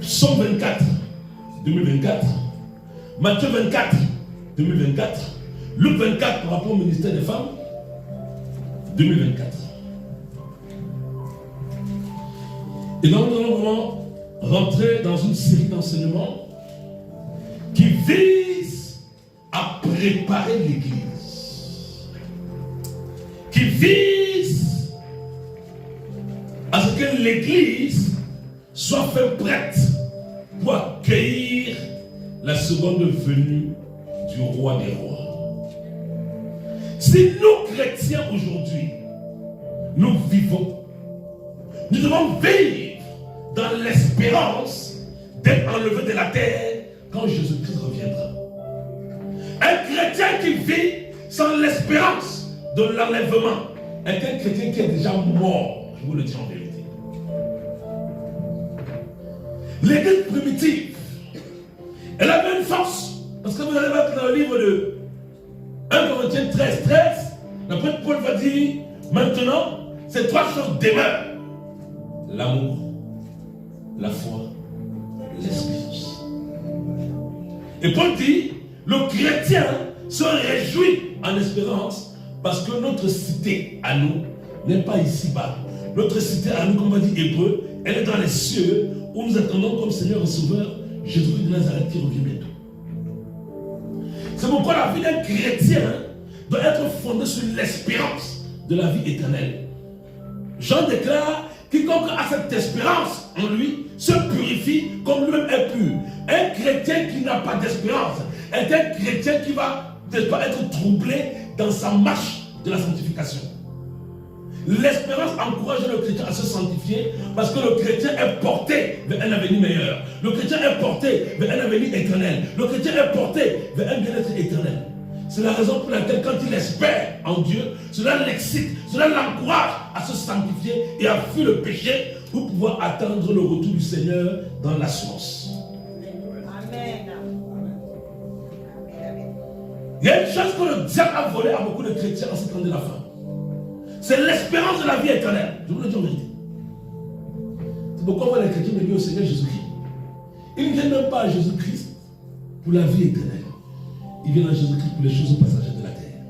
Psaume 24, 2024. Matthieu 24, 2024. Luc 24 par rapport au ministère des femmes, 2024. Et donc nous allons vraiment rentrer dans une série d'enseignements qui vise à préparer l'Église, qui vise à ce que l'Église soit faite prête pour accueillir la seconde venue du roi des rois. Si nous, chrétiens, aujourd'hui, nous vivons, nous devons vivre dans l'espérance d'être enlevés de la terre quand Jésus-Christ reviendra. Un chrétien qui vit sans l'espérance de l'enlèvement est un chrétien qui est déjà mort, je vous le dis en vérité. L'église primitive, elle avait une force, parce que vous allez voir dans le livre de 1 Corinthiens 13, l'apôtre Paul va dire, maintenant, ces trois choses demeurent. L'amour, la foi, l'espérance. Et Paul dit, le chrétien se réjouit en espérance parce que notre cité à nous n'est pas ici-bas. Notre cité à nous, comme on dit hébreu, elle est dans les cieux où nous attendons comme Seigneur et Sauveur Jésus-Christ de Nazareth qui revient bientôt. C'est pourquoi la vie d'un chrétien doit être fondée sur l'espérance de la vie éternelle. Jean déclare, quiconque a cette espérance en lui se purifie comme lui-même est pur. Un chrétien qui n'a pas d'espérance est un chrétien qui va être troublé dans sa marche de la sanctification. L'espérance encourage le chrétien à se sanctifier parce que le chrétien est porté vers un avenir meilleur. Le chrétien est porté vers un avenir éternel. Le chrétien est porté vers un bien-être éternel. C'est la raison pour laquelle quand il espère en Dieu, cela l'excite, cela l'encourage à se sanctifier et à fuir le péché pour pouvoir attendre le retour du Seigneur dans l'assurance. Amen. Il y a une chose que le diable a volé à beaucoup de chrétiens en ce temps de la fin. C'est l'espérance de la vie éternelle. Je vous le dis en vérité. C'est pourquoi on voit les chrétiens venir au Seigneur Jésus-Christ. Ils ne viennent même pas à Jésus-Christ pour la vie éternelle. Ils viennent à Jésus-Christ pour les choses passagères de la terre.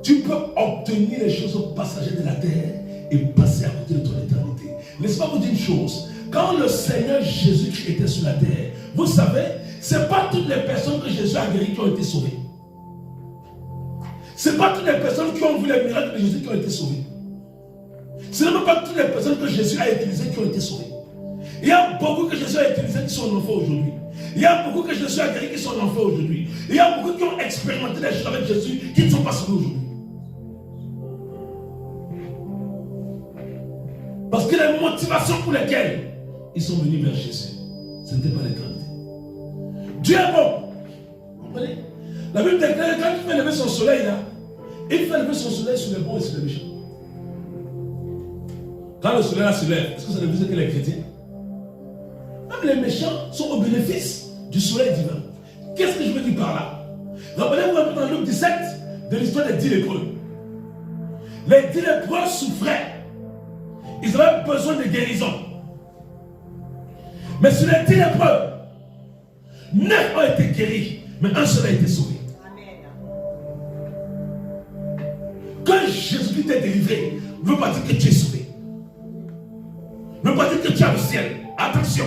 Tu peux obtenir les choses passagères de la terre et passer à côté de ton éternité. Laissez-moi vous dire une chose. Quand le Seigneur Jésus-Christ était sur la terre, vous savez, ce n'est pas toutes les personnes que Jésus a guéries qui ont été sauvées. Ce n'est pas toutes les personnes qui ont vu les miracles de Jésus qui ont été sauvées. Ce n'est même pas toutes les personnes que Jésus a utilisées qui ont été sauvées. Il y a beaucoup que Jésus a utilisées qui sont en enfer aujourd'hui. Il y a beaucoup que Jésus a guéri qui sont en enfer aujourd'hui. Il y a beaucoup qui ont expérimenté les choses avec Jésus qui ne sont pas sauvés aujourd'hui. Parce que les motivations pour lesquelles ils sont venus vers Jésus, ce n'était pas l'éternité. Dieu est bon. Vous comprenez? La Bible déclare que quand il fait lever son soleil là, il fait lever son soleil sur les bons et sur les méchants. Quand le soleil là se lève, est-ce que ça ne veut dire que les chrétiens? Même les méchants sont au bénéfice du soleil divin. Qu'est-ce que je veux dire par là? Rappelez-vous un peu dans Luc 17 de l'histoire des 10 lépreux. Les 10 lépreux souffraient. Ils avaient besoin de guérison. Mais sur les 10 lépreux, 9 ont été guéris, mais un seul a été sauvé. Quand Jésus-Christ t'a délivré, ne veut pas dire que tu es sauvé. Ne veut pas dire que tu as le ciel. Attention.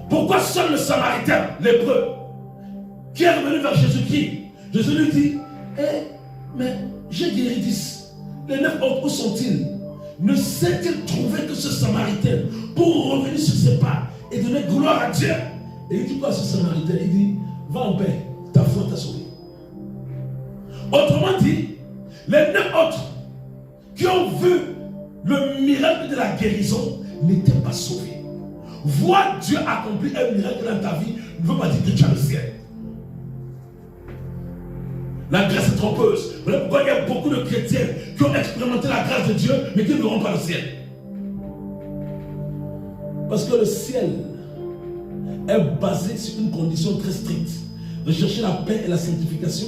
Pourquoi seul le Samaritain, lépreux, qui est revenu vers Jésus-Christ, Jésus lui dit, mais j'ai guéri 10. Les 9 autres, où sont-ils? Ne sait-il trouver que ce Samaritain pour revenir sur ses pas et donner gloire à Dieu? Et il dit quoi à ce Samaritain? Il dit, va en paix, ta foi t'a sauvé. Autrement dit, les 9 autres qui ont vu le miracle de la guérison n'étaient pas sauvés. Voir Dieu accomplir un miracle dans ta vie ne veut pas dire que tu as le ciel. La grâce est trompeuse. Voilà pourquoi il y a beaucoup de chrétiens qui ont expérimenté la grâce de Dieu, mais qui n'auront pas le ciel. Parce que le ciel est basé sur une condition très stricte. Rechercher la paix et la sanctification.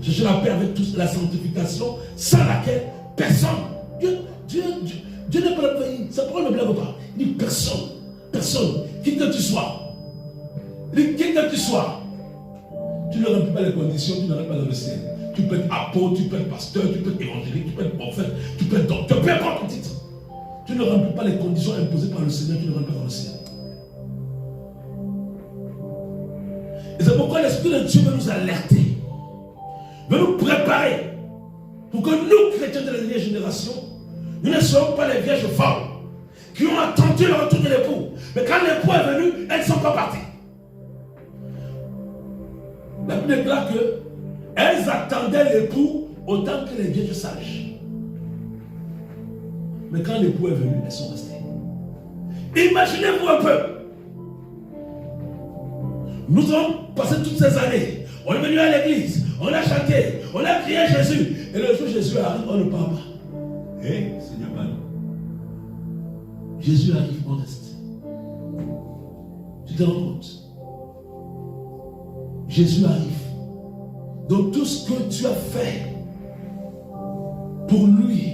Chercher la paix avec tous, la sanctification, sans laquelle personne. Dieu n'est pas le pays. Sa parole ne blâme pas. Il dit personne, qui que tu sois. Il dit qui que tu sois. Tu ne remplis pas les conditions, tu n'arrives pas dans le ciel. Tu peux être apôtre, tu peux être pasteur, tu peux être évangélique, tu peux être prophète, tu peux être docteur, peu importe ton titre. Tu ne remplis pas les conditions imposées par le Seigneur, tu ne rentres pas dans le ciel. Et c'est pourquoi l'Esprit de Dieu veut nous alerter, veut nous préparer pour que nous, chrétiens de la dernière génération, nous ne soyons pas les vierges femmes qui ont attendu le retour de l'époux. Mais quand l'époux est venu, elles ne sont pas parties. La Bible déclare qu'elles attendaient l'époux autant que les vierges sages. Mais quand l'époux est venu, elles sont restées. Imaginez-vous un peu. Nous avons passé toutes ces années. On est venu à l'église, on a chanté, on a crié Jésus. Et le jour où Jésus arrive, on ne parle pas. Seigneur, pardon. Jésus arrive, on reste. Tu te rends compte? Jésus arrive. Donc tout ce que tu as fait pour lui,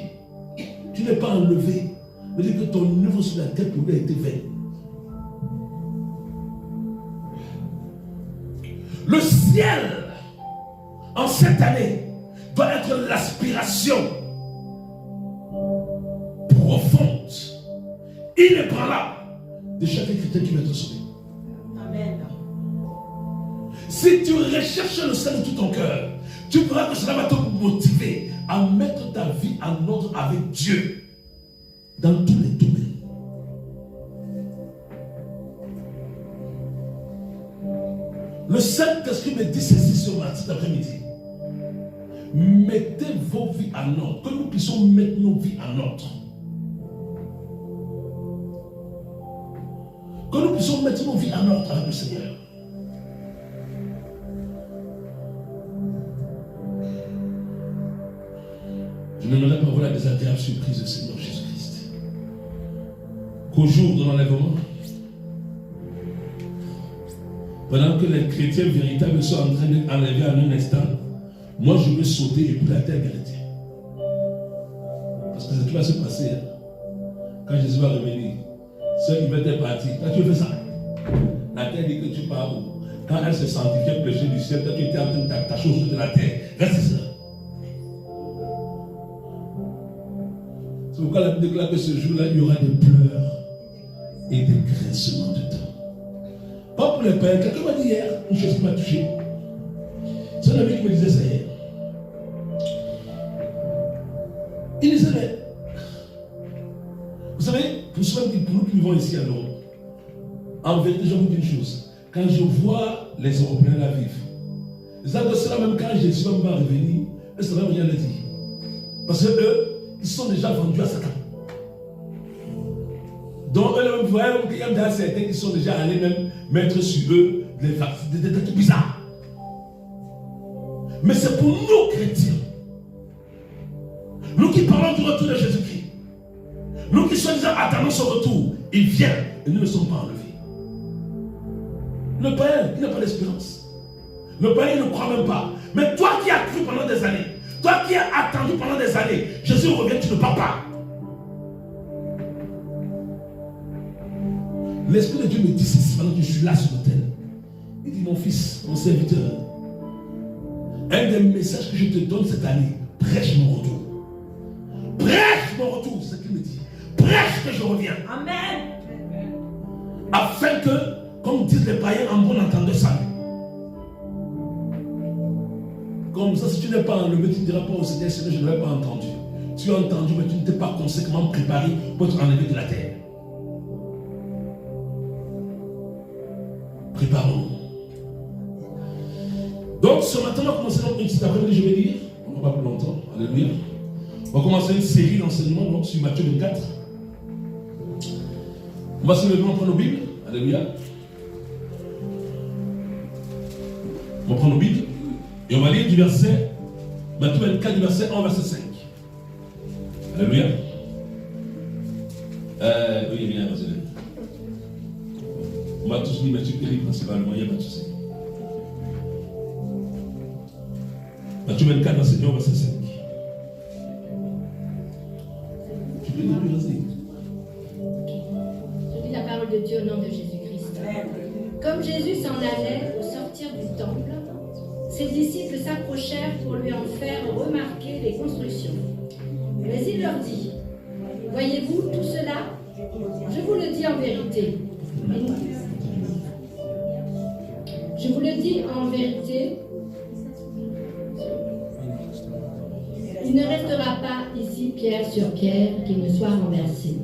tu n'es pas enlevé. Mais dis que ton œuvre sur la terre pour lui a été vaine. Le ciel, en cette année, doit être l'aspiration profonde, inébranlable de chaque chrétien qui va être sauvé. Amen. Si tu recherches le ciel de tout ton cœur, tu verras que cela va te motiver à mettre ta vie en ordre avec Dieu dans tous les domaines. Le Saint-Esprit me dit ceci cet après-midi. Mettez vos vies en ordre, que nous puissions mettre nos vies en ordre. Que nous puissions mettre nos vies en ordre avec le Seigneur. Je n'aimerais pas voir la désagréable surprise du Seigneur Jésus-Christ. Qu'au jour de l'enlèvement, pendant que les chrétiens véritables sont en train d'être enlevés en un instant, moi je vais sauter et puis la terre chrétienne. Parce que c'est ce qui va se passer. Quand Jésus va revenir, ceux qui veulent être partis, quand tu fais ça, la terre dit que tu pars où? Quand elle se sanctifie péché du ciel, toi tu étais en train de t'attacher aux choses de la terre. Reste là. C'est pourquoi la Bible déclare que ce jour-là, il y aura des pleurs et des grincements de dents. Pas pour les pères. Quelqu'un m'a dit hier une chose qui m'a touché. C'est un ami qui me disait ça hier. Il disait, mais vous savez, pour nous qui vivons ici à Londres, en vérité, je vous dis une chose. Quand je vois les Européens là vivre, ça de cela même quand Jésus va revenir, eux ça va rien le dire. Parce que eux, ils sont déjà vendus à Satan. Donc, eux, vous voyez, il y a certains qui sont déjà allés même mettre sur eux des trucs bizarres. Mais c'est pour nous, chrétiens, nous qui parlons du retour de Jésus-Christ, nous qui sommes déjà attendant son retour, il vient et nous ne sommes pas enlevés. Le païen, il n'a pas d'espérance. Le païen, il ne croit même pas. Mais toi qui as cru pendant des années, toi qui as attendu pendant des années, Jésus revient, tu ne pars pas. L'Esprit de Dieu me dit ceci pendant que je suis là sur l'autel. Il dit, mon fils, mon serviteur, un des messages que je te donne cette année, prêche mon retour. Prêche mon retour, c'est ce qu'il me dit. Prêche que je reviens. Amen. Afin que, comme disent les païens, en bon entendeur salut. Comme ça, si tu n'es pas enlevé, tu ne diras pas au Seigneur, Seigneur, je ne l'ai pas entendu. Tu as entendu, mais tu ne t'es pas conséquemment préparé pour être enlevé de la terre. Préparons. Donc ce matin, on va commencer cet après-midi, je vais dire, on ne va pas plus longtemps, alléluia. On va commencer une série d'enseignements donc, sur Matthieu 24. On va se lever, on va prendre nos Bibles, alléluia. On va prendre nos Bibles et on va lire du verset, Matthieu 24, du verset 1 au verset 5. Alléluia. Oui, bien, vas-y. On va tous lire Matthieu principalement, il n'y a pas de souci. Matthieu 24, verset 1 au verset 5. Tu peux lire, vas-y. de Dieu au nom de Jésus-Christ. Comme Jésus s'en allait au sortir du temple, ses disciples s'approchèrent pour lui en faire remarquer les constructions. Mais il leur dit, « Voyez-vous tout cela? Je vous le dis en vérité. Je vous le dis en vérité, il ne restera pas ici pierre sur pierre qui ne soit renversée. »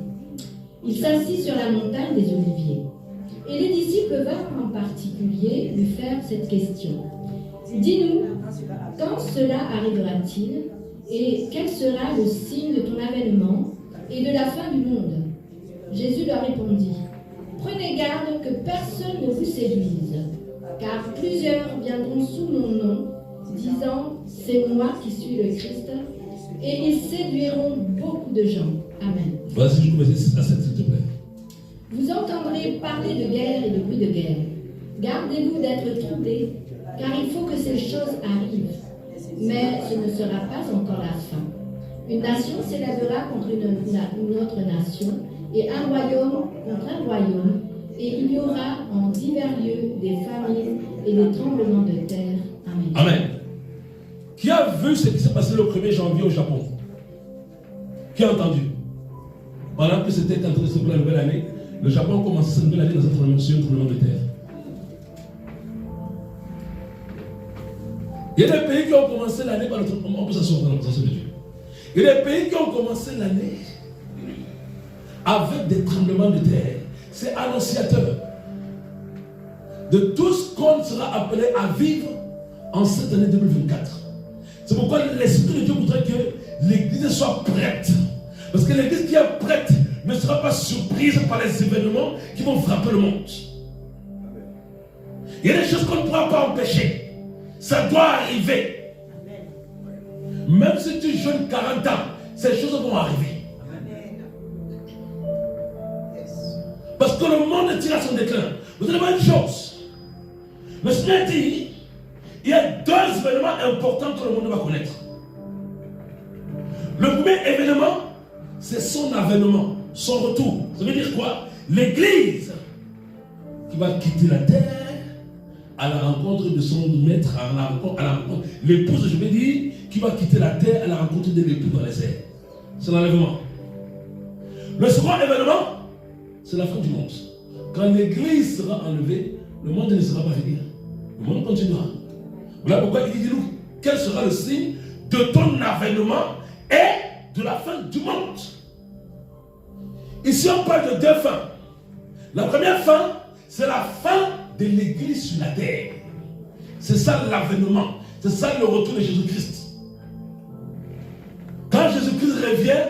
Il s'assit sur la montagne des Oliviers. Et les disciples vinrent en particulier lui faire cette question. Dis-nous, quand cela arrivera-t-il et quel sera le signe de ton avènement et de la fin du monde? Jésus leur répondit, prenez garde que personne ne vous séduise, car plusieurs viendront sous mon nom, disant, c'est moi qui suis le Christ, et ils séduiront beaucoup de gens. Amen. Vas-y, je commence à 7, s'il te plaît. Vous entendrez parler de guerre et de bruit de guerre. Gardez-vous d'être troublés, car il faut que ces choses arrivent. Mais ce ne sera pas encore la fin. Une nation s'élèvera contre une autre nation, et un royaume contre un royaume, et il y aura en divers lieux des famines et des tremblements de terre. Amen. Amen. Qui a vu ce qui s'est passé le 1er janvier au Japon? Qui a entendu? Pendant que c'était en train de se faire la nouvelle année, le Japon a commencé cette nouvelle année dans un tremblement de terre. Il y a des pays qui ont commencé l'année par le tremblement, on peut s'asseoir dans la présence de Dieu. Il y a des pays qui ont commencé l'année avec des tremblements de terre. C'est annonciateur de tout ce qu'on sera appelé à vivre en cette année 2024. C'est pourquoi l'Esprit de Dieu voudrait que l'Église soit prête. Parce que l'Église qui est prête ne sera pas surprise par les événements qui vont frapper le monde. Il y a des choses qu'on ne pourra pas empêcher. Ça doit arriver. Même si tu jeûnes 40 ans, ces choses vont arriver. Parce que le monde tire à son déclin. Vous allez voir une chose. Le Seigneur dit, il y a 2 événements importants que le monde va connaître. Le premier événement, c'est son avènement, son retour. Ça veut dire quoi? L'Église qui va quitter la terre à la rencontre de son maître, à la rencontre, l'épouse, je veux dire, qui va quitter la terre à la rencontre de l'époux dans les airs. C'est l'enlèvement. Le second événement, c'est la fin du monde. Quand l'Église sera enlevée, le monde ne sera pas fini. Le monde continuera. Voilà pourquoi il dit, nous, quel sera le signe de ton avènement et de la fin du monde? Ici, on parle de 2 fins. La première fin, c'est la fin de l'Église sur la terre. C'est ça l'avènement. C'est ça le retour de Jésus-Christ. Quand Jésus-Christ revient,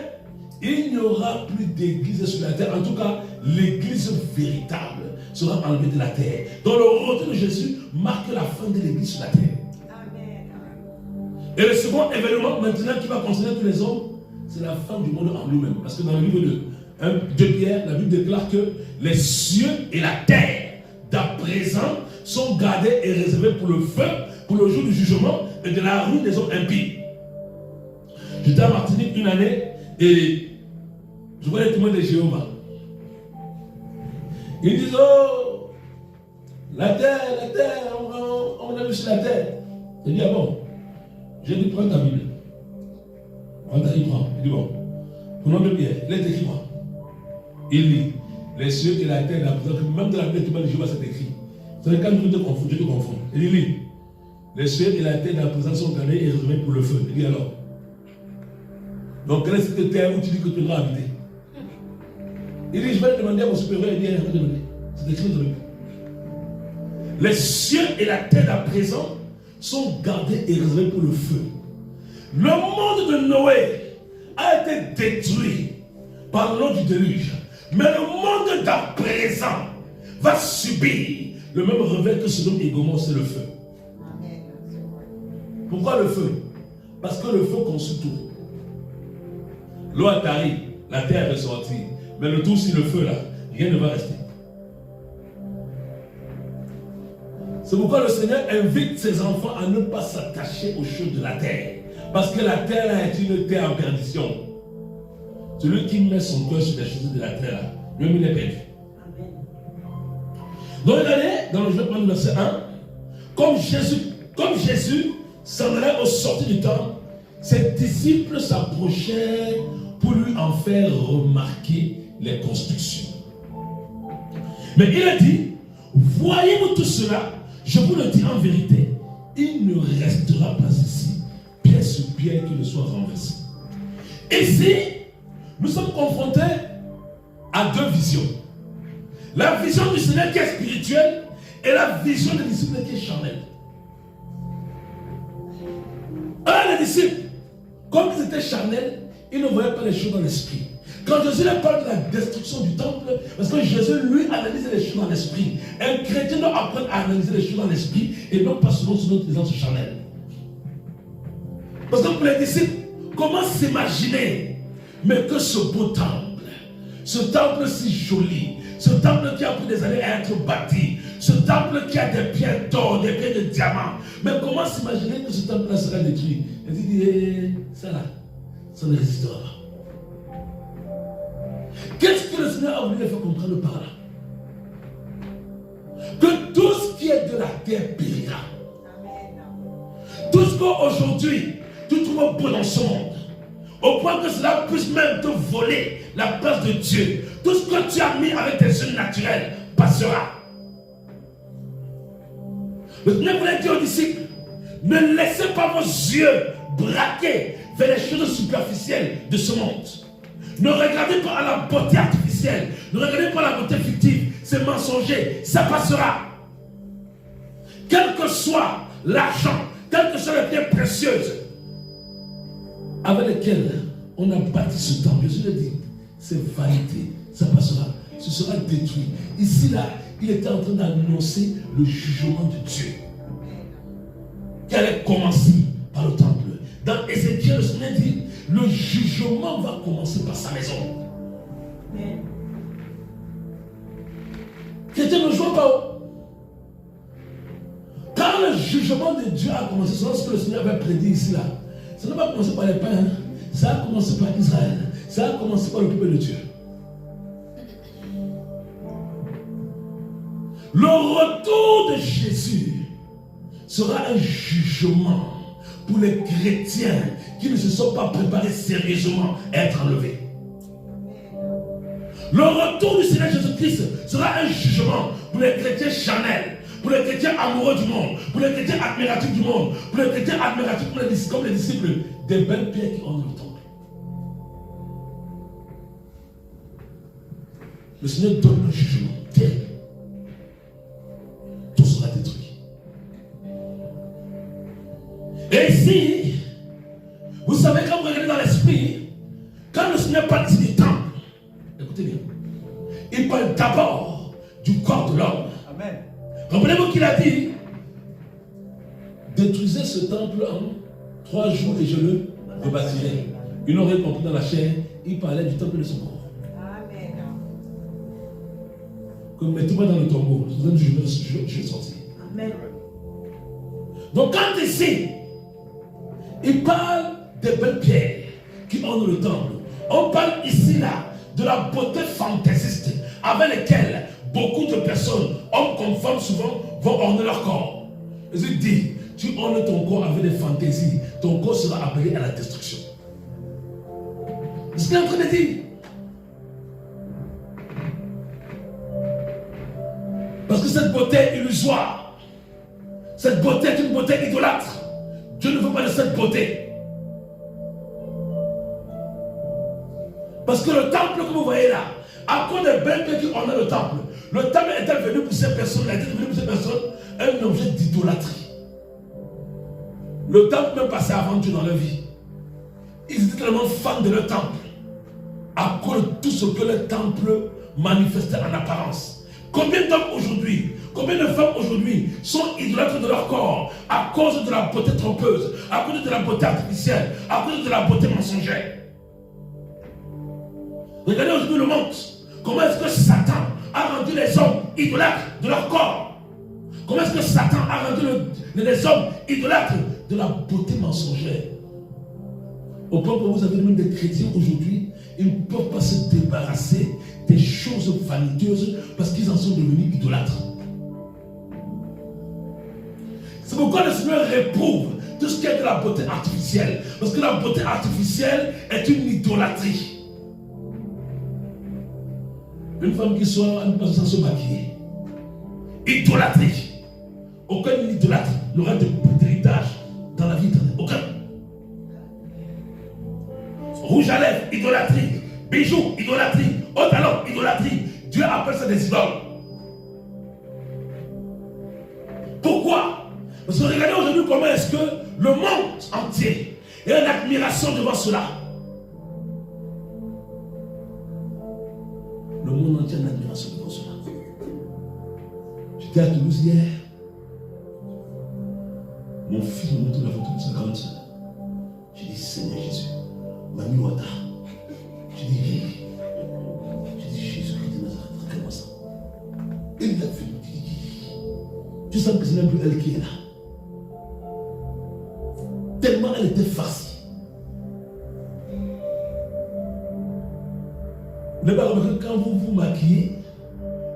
il n'y aura plus d'église sur la terre. En tout cas, l'église véritable sera enlevée de la terre. Donc le retour de Jésus marque la fin de l'église sur la terre. Et le second événement maintenant qui va concerner tous les hommes, c'est la fin du monde en lui-même. Parce que dans le livre de Pierre, la Bible déclare que les cieux et la terre d'à présent sont gardés et réservés pour le feu, pour le jour du jugement et de la ruine des hommes impies. J'étais à Martinique une année et je vois les témoins de Jéhovah. Ils disent, oh, la terre, on a vu sur la terre. Je dis, ah bon, j'ai dit, prends ta Bible. Il prend. Il dit, bon, au nom de Pierre, il est écrit quoi? Il lit, les cieux et la terre, même dans la Bible, de Jéhovah, c'est écrit. C'est quand je te confonds. Il lit, les cieux et la terre, la présence sont gardés et réservés pour le feu. Il dit alors, donc quelle est cette terre où tu dis que tu devras habiter? Il dit, je vais demander à mon supérieur, il dit, je vais demander. C'est écrit dans le Bible. Les cieux et la terre à présent sont gardés et réservés pour le feu. Le monde de Noé a été détruit par l'eau du déluge. Mais le monde d'à présent va subir le même revers que Sodome et Gomorrhe, c'est le feu. Pourquoi le feu? Parce que le feu consume tout. L'eau a tari, la terre est ressortie. Mais le tout, si le feu là, rien ne va rester. C'est pourquoi le Seigneur invite ses enfants à ne pas s'attacher aux choses de la terre. Parce que la terre là est une terre en perdition. Celui qui met son cœur sur les choses de la terre là, lui-même il est perdu. Donc regardez, dans le verset 1, comme Jésus s'en allait au sortir du temple, ses disciples s'approchèrent pour lui en faire remarquer les constructions. Mais il a dit, voyez-vous tout cela, je vous le dis en vérité, il ne restera pas ici, pierre sur pierre qui ne soit renversé. Ici, nous sommes confrontés à deux visions. La vision du Seigneur qui est spirituelle et la vision des disciples qui est charnelle. Alors les disciples, comme ils étaient charnels, ils ne voyaient pas les choses dans l'esprit. Quand Jésus leur parle de la destruction du temple, parce que Jésus lui analysait les choses dans l'esprit. Un chrétien doit apprendre à analyser les choses dans l'esprit et non pas selon son intelligence charnelle. Parce que pour les disciples, comment s'imaginer, mais que ce beau temple, ce temple si joli, ce temple qui a pris des années à être bâti, ce temple qui a des pierres d'or, des pierres de diamant, mais comment s'imaginer que ce temple-là sera détruit? Il dit, ça là, ça ne résistera pas. Qu'est-ce que le Seigneur a voulu les faire comprendre par là? Que tout ce qui est de la terre périra. Tout ce qu'aujourd'hui tu trouves beau dans ce monde, au point que cela puisse même te voler la place de Dieu. Tout ce que tu as mis avec tes yeux naturels passera. Le Seigneur voulait dire aux disciples, ne laissez pas vos yeux braquer vers les choses superficielles de ce monde. Ne regardez pas à la beauté artificielle, ne regardez pas à la beauté fictive, c'est mensonger, ça passera. Quel que soit l'argent, quelles que soient les pierres précieuses avec lesquelles on a bâti ce temple, Jésus le dit, c'est vanité, ça passera, ce sera détruit. Ici, là, il était en train d'annoncer le jugement de Dieu qui allait commencer par le temple. Dans Ézéchiel, le Seigneur dit, le jugement va commencer par sa maison. Chrétien ne joue pas. Quand le jugement de Dieu a commencé, c'est ce que le Seigneur avait prédit ici, là. Ça n'a pas commencé par les païens, ça a commencé par Israël, ça a commencé par le peuple de Dieu. Le retour de Jésus sera un jugement pour les chrétiens qui ne se sont pas préparés sérieusement à être enlevés. Le retour du Seigneur Jésus-Christ sera un jugement pour les chrétiens charnels, pour les chrétiens amoureux du monde, pour les chrétiens admiratifs du monde, pour les chrétiens admiratifs comme les disciples des belles pierres qui ont le temple. Le Seigneur donne un jugement terrible. Tout sera détruit. Et ici, vous savez, quand vous regardez dans l'esprit, quand le Seigneur parle ici du temple, écoutez bien, il parle d'abord du corps de l'homme. Amen. Comprenez-vous qu'il a dit, détruisez ce temple en 3 jours et je le rebâtirai. Ils n'ont rien compris dans la chair, il parlait du temple de son corps. Amen. Comme mettez-moi dans le tombeau, je vais sortir. Amen. Donc quand ici, il parle des belles pierres qui ornent le temple. On parle ici là de la beauté fantaisiste avec laquelle beaucoup de personnes, hommes comme femmes souvent, vont orner leur corps. Jésus dit, tu ornes ton corps avec des fantaisies, ton corps sera appelé à la destruction. C'est ce qu'il est en train de dire. Parce que cette beauté est illusoire. Cette beauté est une beauté idolâtre. Dieu ne veut pas de cette beauté. Parce que le temple que vous voyez là, à cause des belles pierres qui ornaient le temple était venu pour ces personnes, un objet d'idolâtrie. Le temple même passait avant Dieu dans leur vie. Ils étaient tellement fans de leur temple, à cause de tout ce que le temple manifestait en apparence. Combien d'hommes aujourd'hui, combien de femmes aujourd'hui sont idolâtres de leur corps à cause de la beauté trompeuse, à cause de la beauté artificielle, à cause de la beauté mensongère? Regardez aujourd'hui le monde. Comment est-ce que Satan a rendu les hommes idolâtres de leur corps? Comment est-ce que Satan a rendu les hommes idolâtres de la beauté mensongère? Au point que vous avez même des chrétiens aujourd'hui, ils ne peuvent pas se débarrasser des choses vaniteuses parce qu'ils en sont devenus idolâtres. C'est pourquoi le Seigneur réprouve tout ce qui est de la beauté artificielle. Parce que la beauté artificielle est une idolâtrie. Une femme qui soit une personne sans se maquiller. Idolâtrie. Aucun idolâtre n'aura d'héritage dans la vie éternelle. Aucun. Rouge à lèvres, idolâtrie. Bijoux, idolâtrie. Haute à l'homme, idolâtrie. Dieu appelle ça des idoles. Pourquoi? Parce que regardez aujourd'hui comment est-ce que le monde entier est en admiration devant cela. Le monde entier est en admiration devant cela. J'étais à Toulouse hier. Mon fils me montre la photo de sa grande soeur. J'ai dit, Seigneur Jésus, Mami Wata. J'ai dit, Jésus-Christ de Nazareth, comment ça? Et il a fait, tu sens que ce n'est plus elle qui est là. Tellement elle était farcie. Vous n'avez pas remarqué que quand vous vous maquillez,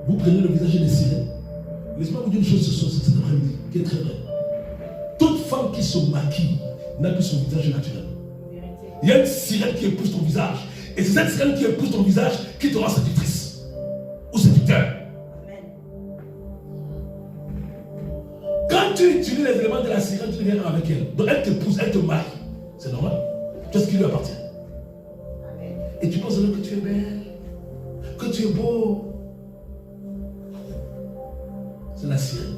vous prenez le visage des sirènes. Laissez-moi vous dire une chose ce soir, cet après-midi, qui est très vraie. Toute femme qui se maquille n'a plus son visage naturel. Il y a une sirène qui épouse ton visage. Et c'est cette sirène qui épouse ton visage qui te rend séductrice. Ou séducteur. Quand tu utilises les éléments de la sirène, tu deviens avec elle. Donc elle t'épouse, elle te marie. C'est normal. Tu as ce qui lui appartient. Et tu penses alors que tu es belle, que tu es beau. C'est la sirène.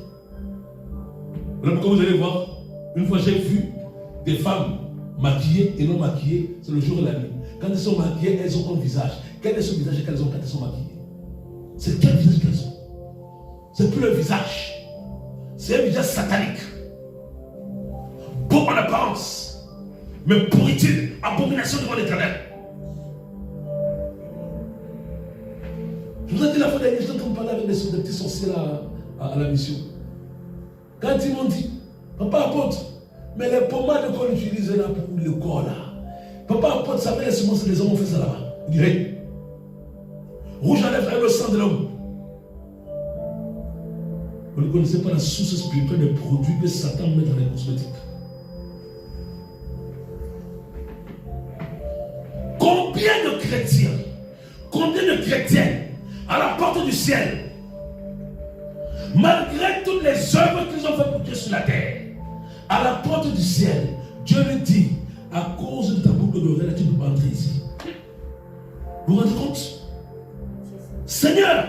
Voilà pourquoi vous allez voir, une fois j'ai vu des femmes maquillées et non maquillées, c'est le jour et la nuit. Quand elles sont maquillées, elles ont un visage. Quel est ce visage qu'elles ont quand elles sont maquillées? C'est quel visage qu'elles ont? C'est plus le visage. C'est un visage satanique. Beau en apparence, mais pourriture, abomination devant l'Éternel. Je vous ai dit la fois dernière, j'étais en train de parler avec des petits sorciers à la mission. Quand ils m'ont dit, papa apôtre, mais les pommades qu'on utilise là pour le corps là, papa apôtre, ça fait les semences, les hommes ont fait ça là-bas. Il dit, hey, rouge à lèvres avec le sang de l'homme. Vous ne connaissez pas la source spirituelle des produits que Satan met dans les cosmétiques. Combien de chrétiens, combien de chrétiennes à la porte du ciel, malgré toutes les œuvres qu'ils ont faites pour Dieu sur la terre, à la porte du ciel, Dieu lui dit, à cause de ta boucle d'oreille, tu ne peux pas entrer ici. Vous vous rendez compte? Seigneur,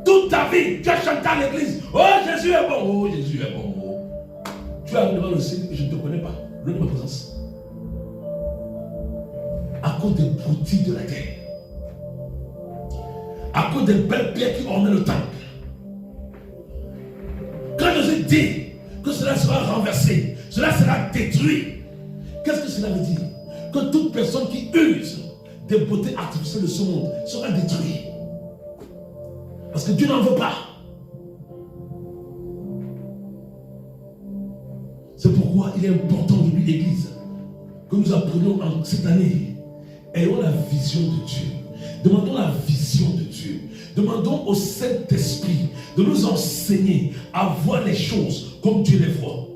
toute ta vie, tu as chanté à l'église, oh Jésus est bon, oh Jésus est bon. Oh. Tu arrives devant le ciel et je ne te connais pas, loin de ma présence. À cause des boutiques de la terre, à cause des belles pierres qui ornaient le temple. Quand Jésus dit que cela sera renversé, cela sera détruit, qu'est-ce que cela veut dire? Que toute personne qui use des beautés artificielles de ce monde sera détruite. Parce que Dieu n'en veut pas. C'est pourquoi il est important aujourd'hui, l'Église, que nous apprenions en cette année. Ayons la vision de Dieu. Demandons la vision de Dieu. Demandons au Saint-Esprit de nous enseigner à voir les choses comme Dieu les voit.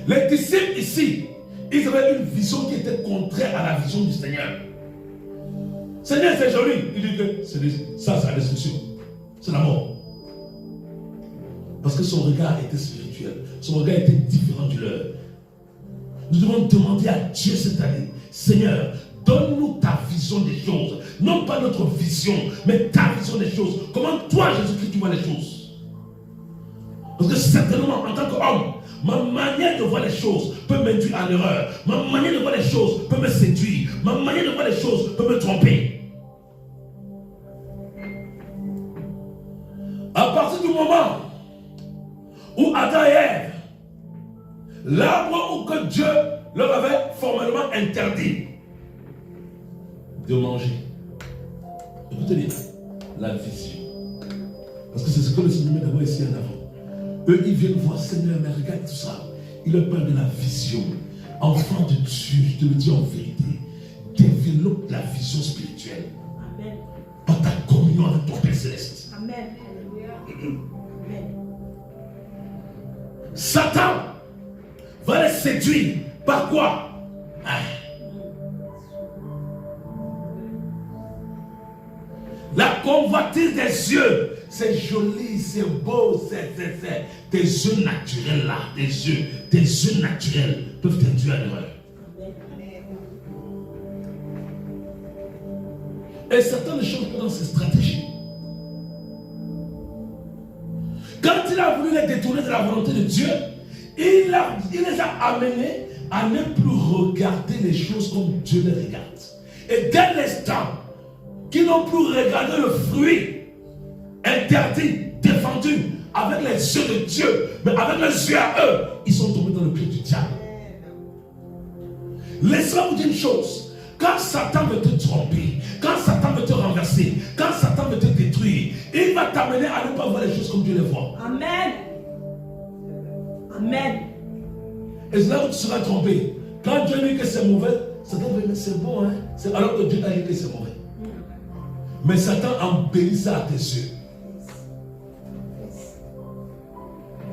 Les disciples ici, ils avaient une vision qui était contraire à la vision du Seigneur. Seigneur, c'est joli. Il dit que ça, c'est la destruction. C'est la mort. Parce que son regard était spirituel. Son regard était différent du leur. Nous devons demander à Dieu cette année, Seigneur, donne-nous ta vision des choses. Non pas notre vision, mais ta vision des choses. Comment toi, Jésus-Christ, tu vois les choses? Parce que certainement, en tant qu'homme, ma manière de voir les choses peut m'induire à l'erreur. Ma manière de voir les choses peut me séduire. Ma manière de voir les choses peut me tromper. À partir du moment où Adam et Ève, l'arbre où que Dieu leur avait formellement interdit de manger. Écoutez bien, la vision. Parce que c'est ce que le Seigneur met d'abord ici en avant. Eux, ils viennent voir, Seigneur, mais regarde tout ça. Il leur parle de la vision. Enfant de Dieu, je te le dis en vérité, développe la vision spirituelle. Amen. Par ta communion union avec ton Père Céleste. Amen. Alléluia. Amen. Satan va les séduire par quoi? La convoitise des yeux, c'est joli, c'est beau, c'est tes yeux naturels là, tes yeux naturels peuvent t'induire à l'erreur. Et Satan ne change pas dans ses stratégies. Quand il a voulu les détourner de la volonté de Dieu, il les a amenés à ne plus regarder les choses comme Dieu les regarde. Et dès l'instant qu'ils n'ont plus regardé le fruit interdit, défendu, avec les yeux de Dieu, mais avec les yeux à eux, ils sont tombés dans le pied du diable. Laissez-moi vous dire une chose. Quand Satan veut te tromper, quand Satan veut te renverser, quand Satan veut te détruire, il va t'amener à ne pas voir les choses comme Dieu les voit. Amen. Amen. Et c'est là où tu seras trompé. Quand Dieu dit que c'est mauvais, Satan va dire c'est bon, hein? Alors que Dieu t'a dit que c'est mauvais. Mais Satan embellit ça à tes yeux.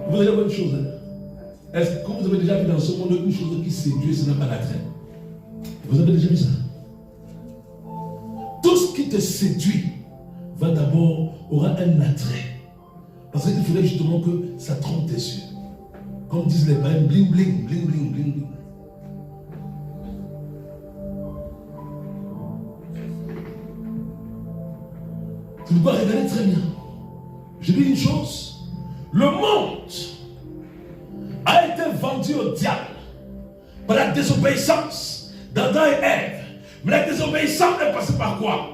Vous allez voir une chose. Hein? Est-ce que vous avez déjà vu dans ce monde une chose qui séduit, ce n'est pas l'attrait? Vous avez déjà vu ça? Tout ce qui te séduit aura un attrait. Parce qu'il faudrait justement que ça trompe tes yeux. Comme disent les bains, bling bling, bling bling, bling bling. Tu dois regarder très bien. Je dis une chose. Le monde a été vendu au diable par la désobéissance d'Adam et Ève. Mais la désobéissance est passée par quoi?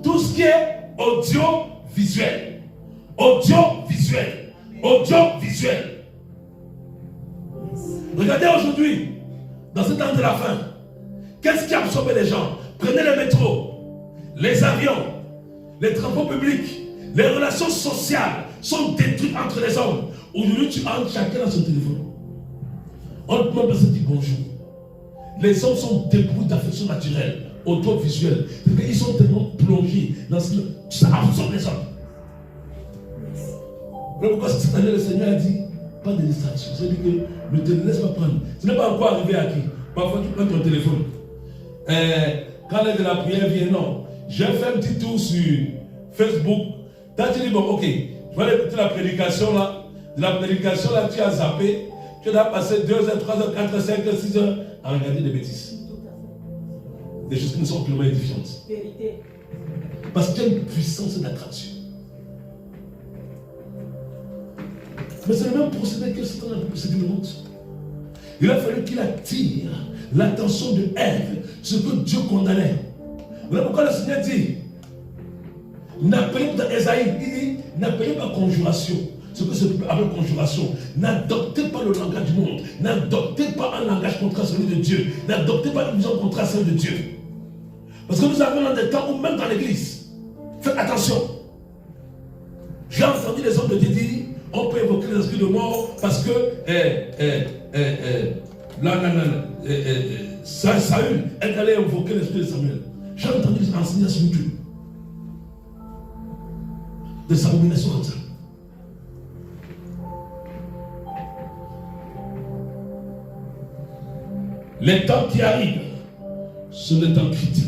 Tout ce qui est audiovisuel. Audiovisuel. Audiovisuel. Regardez aujourd'hui, dans ce temps de la fin, qu'est-ce qui a absorbé les gens? Prenez les métros, les avions, les transports publics, les relations sociales sont détruites entre les hommes. Aujourd'hui, tu entres chacun dans son téléphone. On ne peut pas se dire bonjour. Les hommes sont dépouillés d'affection naturelle, audiovisuelle. Ils sont tellement plongés dans ce que ça absorbe les hommes. Voilà pourquoi cette année, le Seigneur a dit pas de distraction. C'est-à-dire que ne te laisse pas prendre. Ce n'est pas encore arrivé à qui? Parfois, tu prends ton téléphone. Quand l'heure de la prière vient, non. J'ai fait un petit tour sur Facebook. Tu dis, bon, ok, je vais aller écouter la prédication là. De la prédication là, tu as zappé. Tu as passé 2 heures, 3 heures, 4 heures, 5 heures, 6 heures à regarder des bêtises. Des choses qui ne sont plus édifiantes. Vérité. Parce qu'il y a une puissance d'attraction. Mais c'est le même procédé que Satan a procédé le monde. Il a fallu qu'il attire l'attention de Ève, ce que Dieu condamnait. Voilà pourquoi le Seigneur dit, n'appelez pas Esaïe, il dit, n'appelez pas conjuration. Ce que ce peuple appelle conjuration. N'adoptez pas le langage du monde. N'adoptez pas un langage contraire à celui de Dieu. N'adoptez pas une vision contraire à celle de Dieu. Parce que nous avons dans des temps où même dans l'église, faites attention. J'ai entendu les hommes de Dieu dire, on peut évoquer les esprits de mort parce que Saül est allé invoquer l'esprit de Samuel. J'ai entendu enseigner sur YouTube des abominations comme ça. Les temps qui arrivent sont des temps critiques.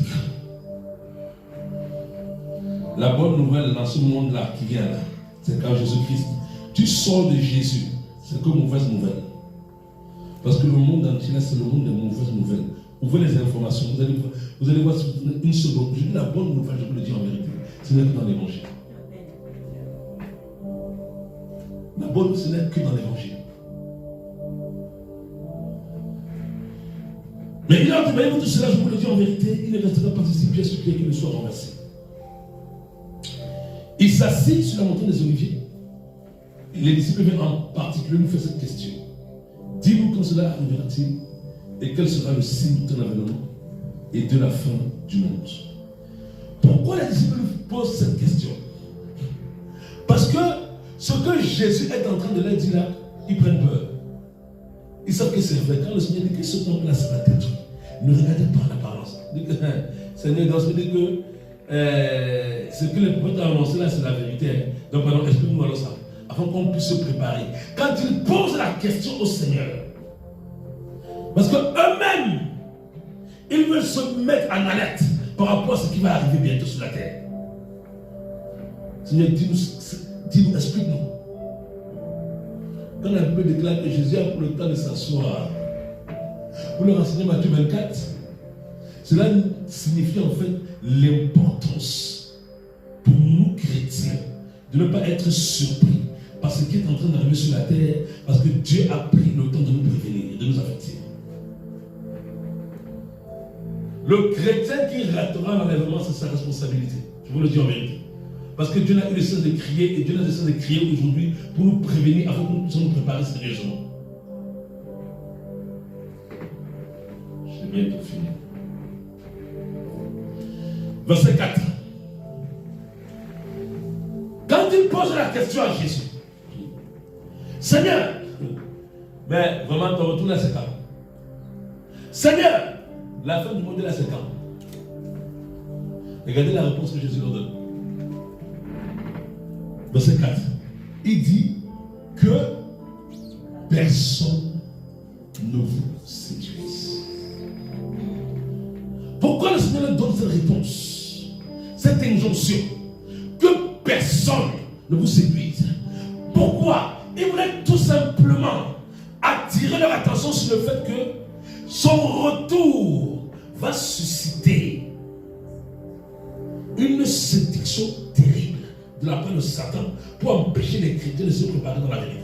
La bonne nouvelle dans ce monde-là qui vient là, c'est quand Jésus-Christ, tu sors de Jésus, c'est que mauvaise nouvelle. Parce que le monde entier, c'est le monde des mauvaises nouvelles. Ouvrez les informations, vous allez voir une seconde. Je dis la bonne nouvelle, je vous le dis en vérité, ce n'est que dans l'évangile. La bonne nouvelle, ce n'est que dans l'évangile. Mais il a entendu tout cela, je vous le dis en vérité, il ne restera pas ici pièce sur pied qu'il ne soit renversé. Il s'assied sur la montagne des Oliviers. Et les disciples viennent en particulier lui faire cette question. Dis-nous quand cela arrivera-t-il et quel sera le signe de ton avènement et de la fin du monde. Pourquoi les disciples lui posent cette question? Parce que ce que Jésus est en train de leur dire là, ils prennent peur. Ils savent que c'est vrai. Quand le Seigneur dit que ce temple-là sera détruit, ne regardez pas l'apparence. Seigneur, dans ce dit que ce que le prophète a annoncé là, c'est la vérité. Hein. Donc, pardon, explique-nous alors ça, afin qu'on puisse se préparer. Quand ils posent la question au Seigneur, parce qu'eux-mêmes, ils veulent se mettre en alerte par rapport à ce qui va arriver bientôt sur la terre. Seigneur, dis-nous, explique-nous. Quand la Bible déclare que Jésus a pris le temps de s'asseoir pour leur enseigner Matthieu 24, cela signifie en fait l'importance pour nous chrétiens de ne pas être surpris par ce qui est en train d'arriver sur la terre, parce que Dieu a pris le temps de nous prévenir et de nous avertir. Le chrétien qui ratera l'enlèvement, c'est sa responsabilité. Je vous le dis en vérité. Parce que Dieu n'a eu le sens de crier, et Dieu n'a eu le sens de crier aujourd'hui pour nous prévenir, afin que nous puissions nous préparer sérieusement. J'ai bientôt fini. Verset 4. Quand il pose la question à Jésus, Seigneur, mais vraiment ton retour là c'est quand? Seigneur, la fin du monde là c'est quand? Regardez la réponse que Jésus leur donne. Verset 4. Il dit que personne ne vous séduise. Pourquoi le Seigneur donne cette réponse, cette injonction? Que personne ne vous séduise. Pourquoi? Il voulait tout simplement attirer leur attention sur le fait que son retour va susciter une séduction terrible de la part de Satan pour empêcher les chrétiens de se préparer dans la vérité.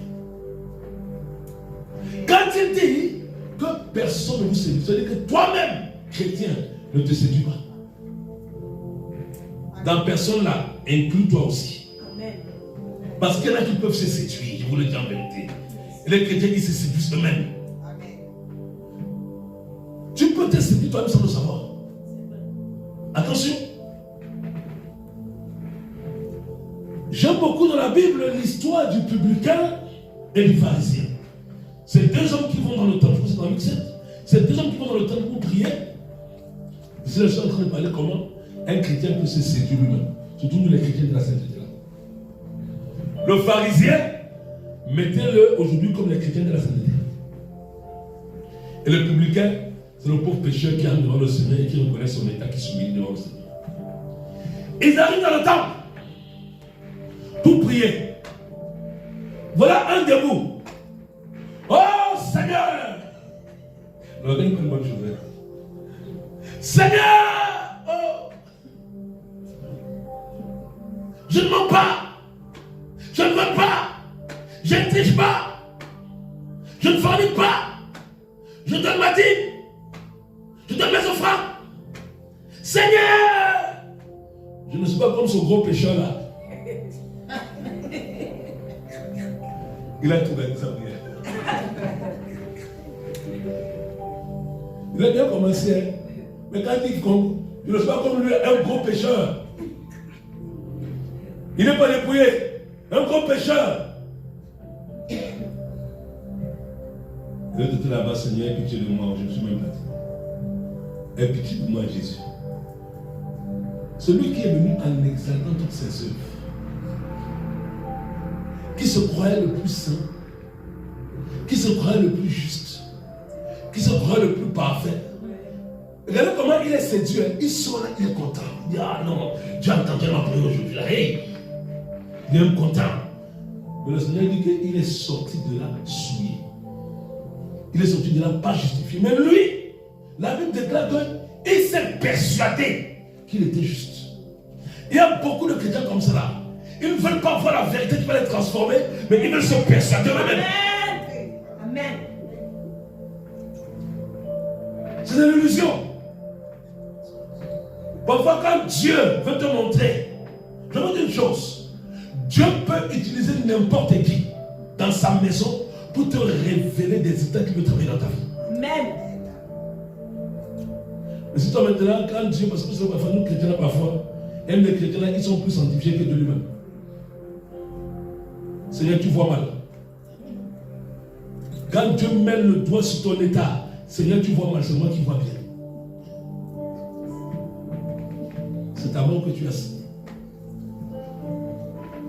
Quand il dit que personne ne vous séduit, c'est-à-dire que toi-même, chrétien, ne te séduis pas. Dans personne là, inclus-toi aussi. Amen. Parce qu'il y en a qui peuvent se séduire, je vous le dis en vérité. Et les chrétiens qui se séduisent eux-mêmes. Tu peux te séduire toi-même sans le savoir. Attention. J'aime beaucoup dans la Bible l'histoire du publicain et du pharisien. C'est deux hommes qui vont dans le temple, c'est dans Luc 7. C'est deux hommes qui vont dans le temple pour prier. Ici, je suis en train de parler comment un chrétien peut se séduire lui-même. Surtout nous les chrétiens de la sainteté. Le pharisien, mettez-le aujourd'hui comme les chrétiens de la sainteté. Et le publicain, c'est le pauvre pécheur qui arrive devant le Seigneur et qui reconnaît son état, qui s'humilie devant le Seigneur. Ils arrivent dans le temple pour prier. Voilà un debout. Oh Seigneur! Ne regarde pas une bonne chose. Seigneur! Oh! Je ne mens pas! Je ne vole pas! Je ne triche pas! Je ne fornique pas! Je donne ma dîme! Je donne mes offrandes! Seigneur! Je ne suis pas comme ce gros pécheur là. Il a tout gagné sa prière. Il a bien commencé, hein? Mais quand il dit je ne suis pas comme lui, un gros pécheur. Il n'est pas dépouillé, un gros pécheur. Je te là-bas, Seigneur, aie pitié de moi, je me suis même battu. Aie pitié de moi, Jésus. Celui qui est venu en exaltant toutes ses œuvres, qui se croyait le plus saint, qui se croyait le plus juste, qui se croyait le plus parfait. Regardez comment il est séduit. Il sort là, il est content. Il dit, ah non, Dieu a entendu ma prière aujourd'hui. Là, hey, il est même content. Mais le Seigneur dit qu'il est sorti de là souillé. Il est sorti de là pas justifié. Mais lui, la Bible déclare qu'il s'est persuadé qu'il était juste. Il y a beaucoup de chrétiens comme ça là. Ils ne veulent pas voir la vérité qui va les transformer, mais ils veulent se persuader eux-mêmes. Amen. C'est une illusion. Parfois, quand Dieu veut te montrer, je vous dis une chose, Dieu peut utiliser n'importe qui dans sa maison pour te révéler des états qui veut travailler dans ta vie. Amen. Mais si toi maintenant, quand Dieu, parce que parfois nous chrétiens là, parfois, et les chrétiens là, ils sont plus sanctifiés que de lui-même. Seigneur, tu vois mal. Quand Dieu met le doigt sur ton état, Seigneur, tu vois mal, c'est moi qui vois bien. C'est amour que tu as signé.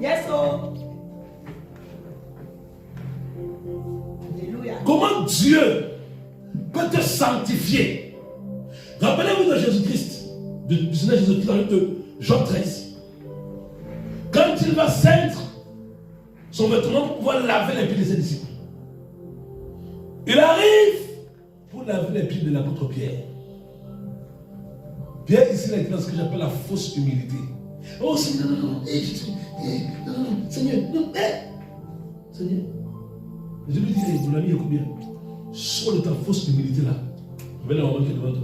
Yes, oh. Alléluia. Comment Dieu peut te sanctifier? Rappelez-vous de Jésus-Christ, du Seigneur Jésus-Christ dans le livre de Jean 13. Quand il va ceindre son vêtement pour pouvoir laver les pieds de ses disciples, il arrive pour laver les pieds de l'apôtre Pierre. Pierre, ici, il est dans ce que j'appelle la fausse humilité. Oh Seigneur, non, Seigneur, non, Seigneur. Je lui dis, mon ami, il y a combien? Sors de ta fausse humilité là. Vous voyez la maman qui est devant toi.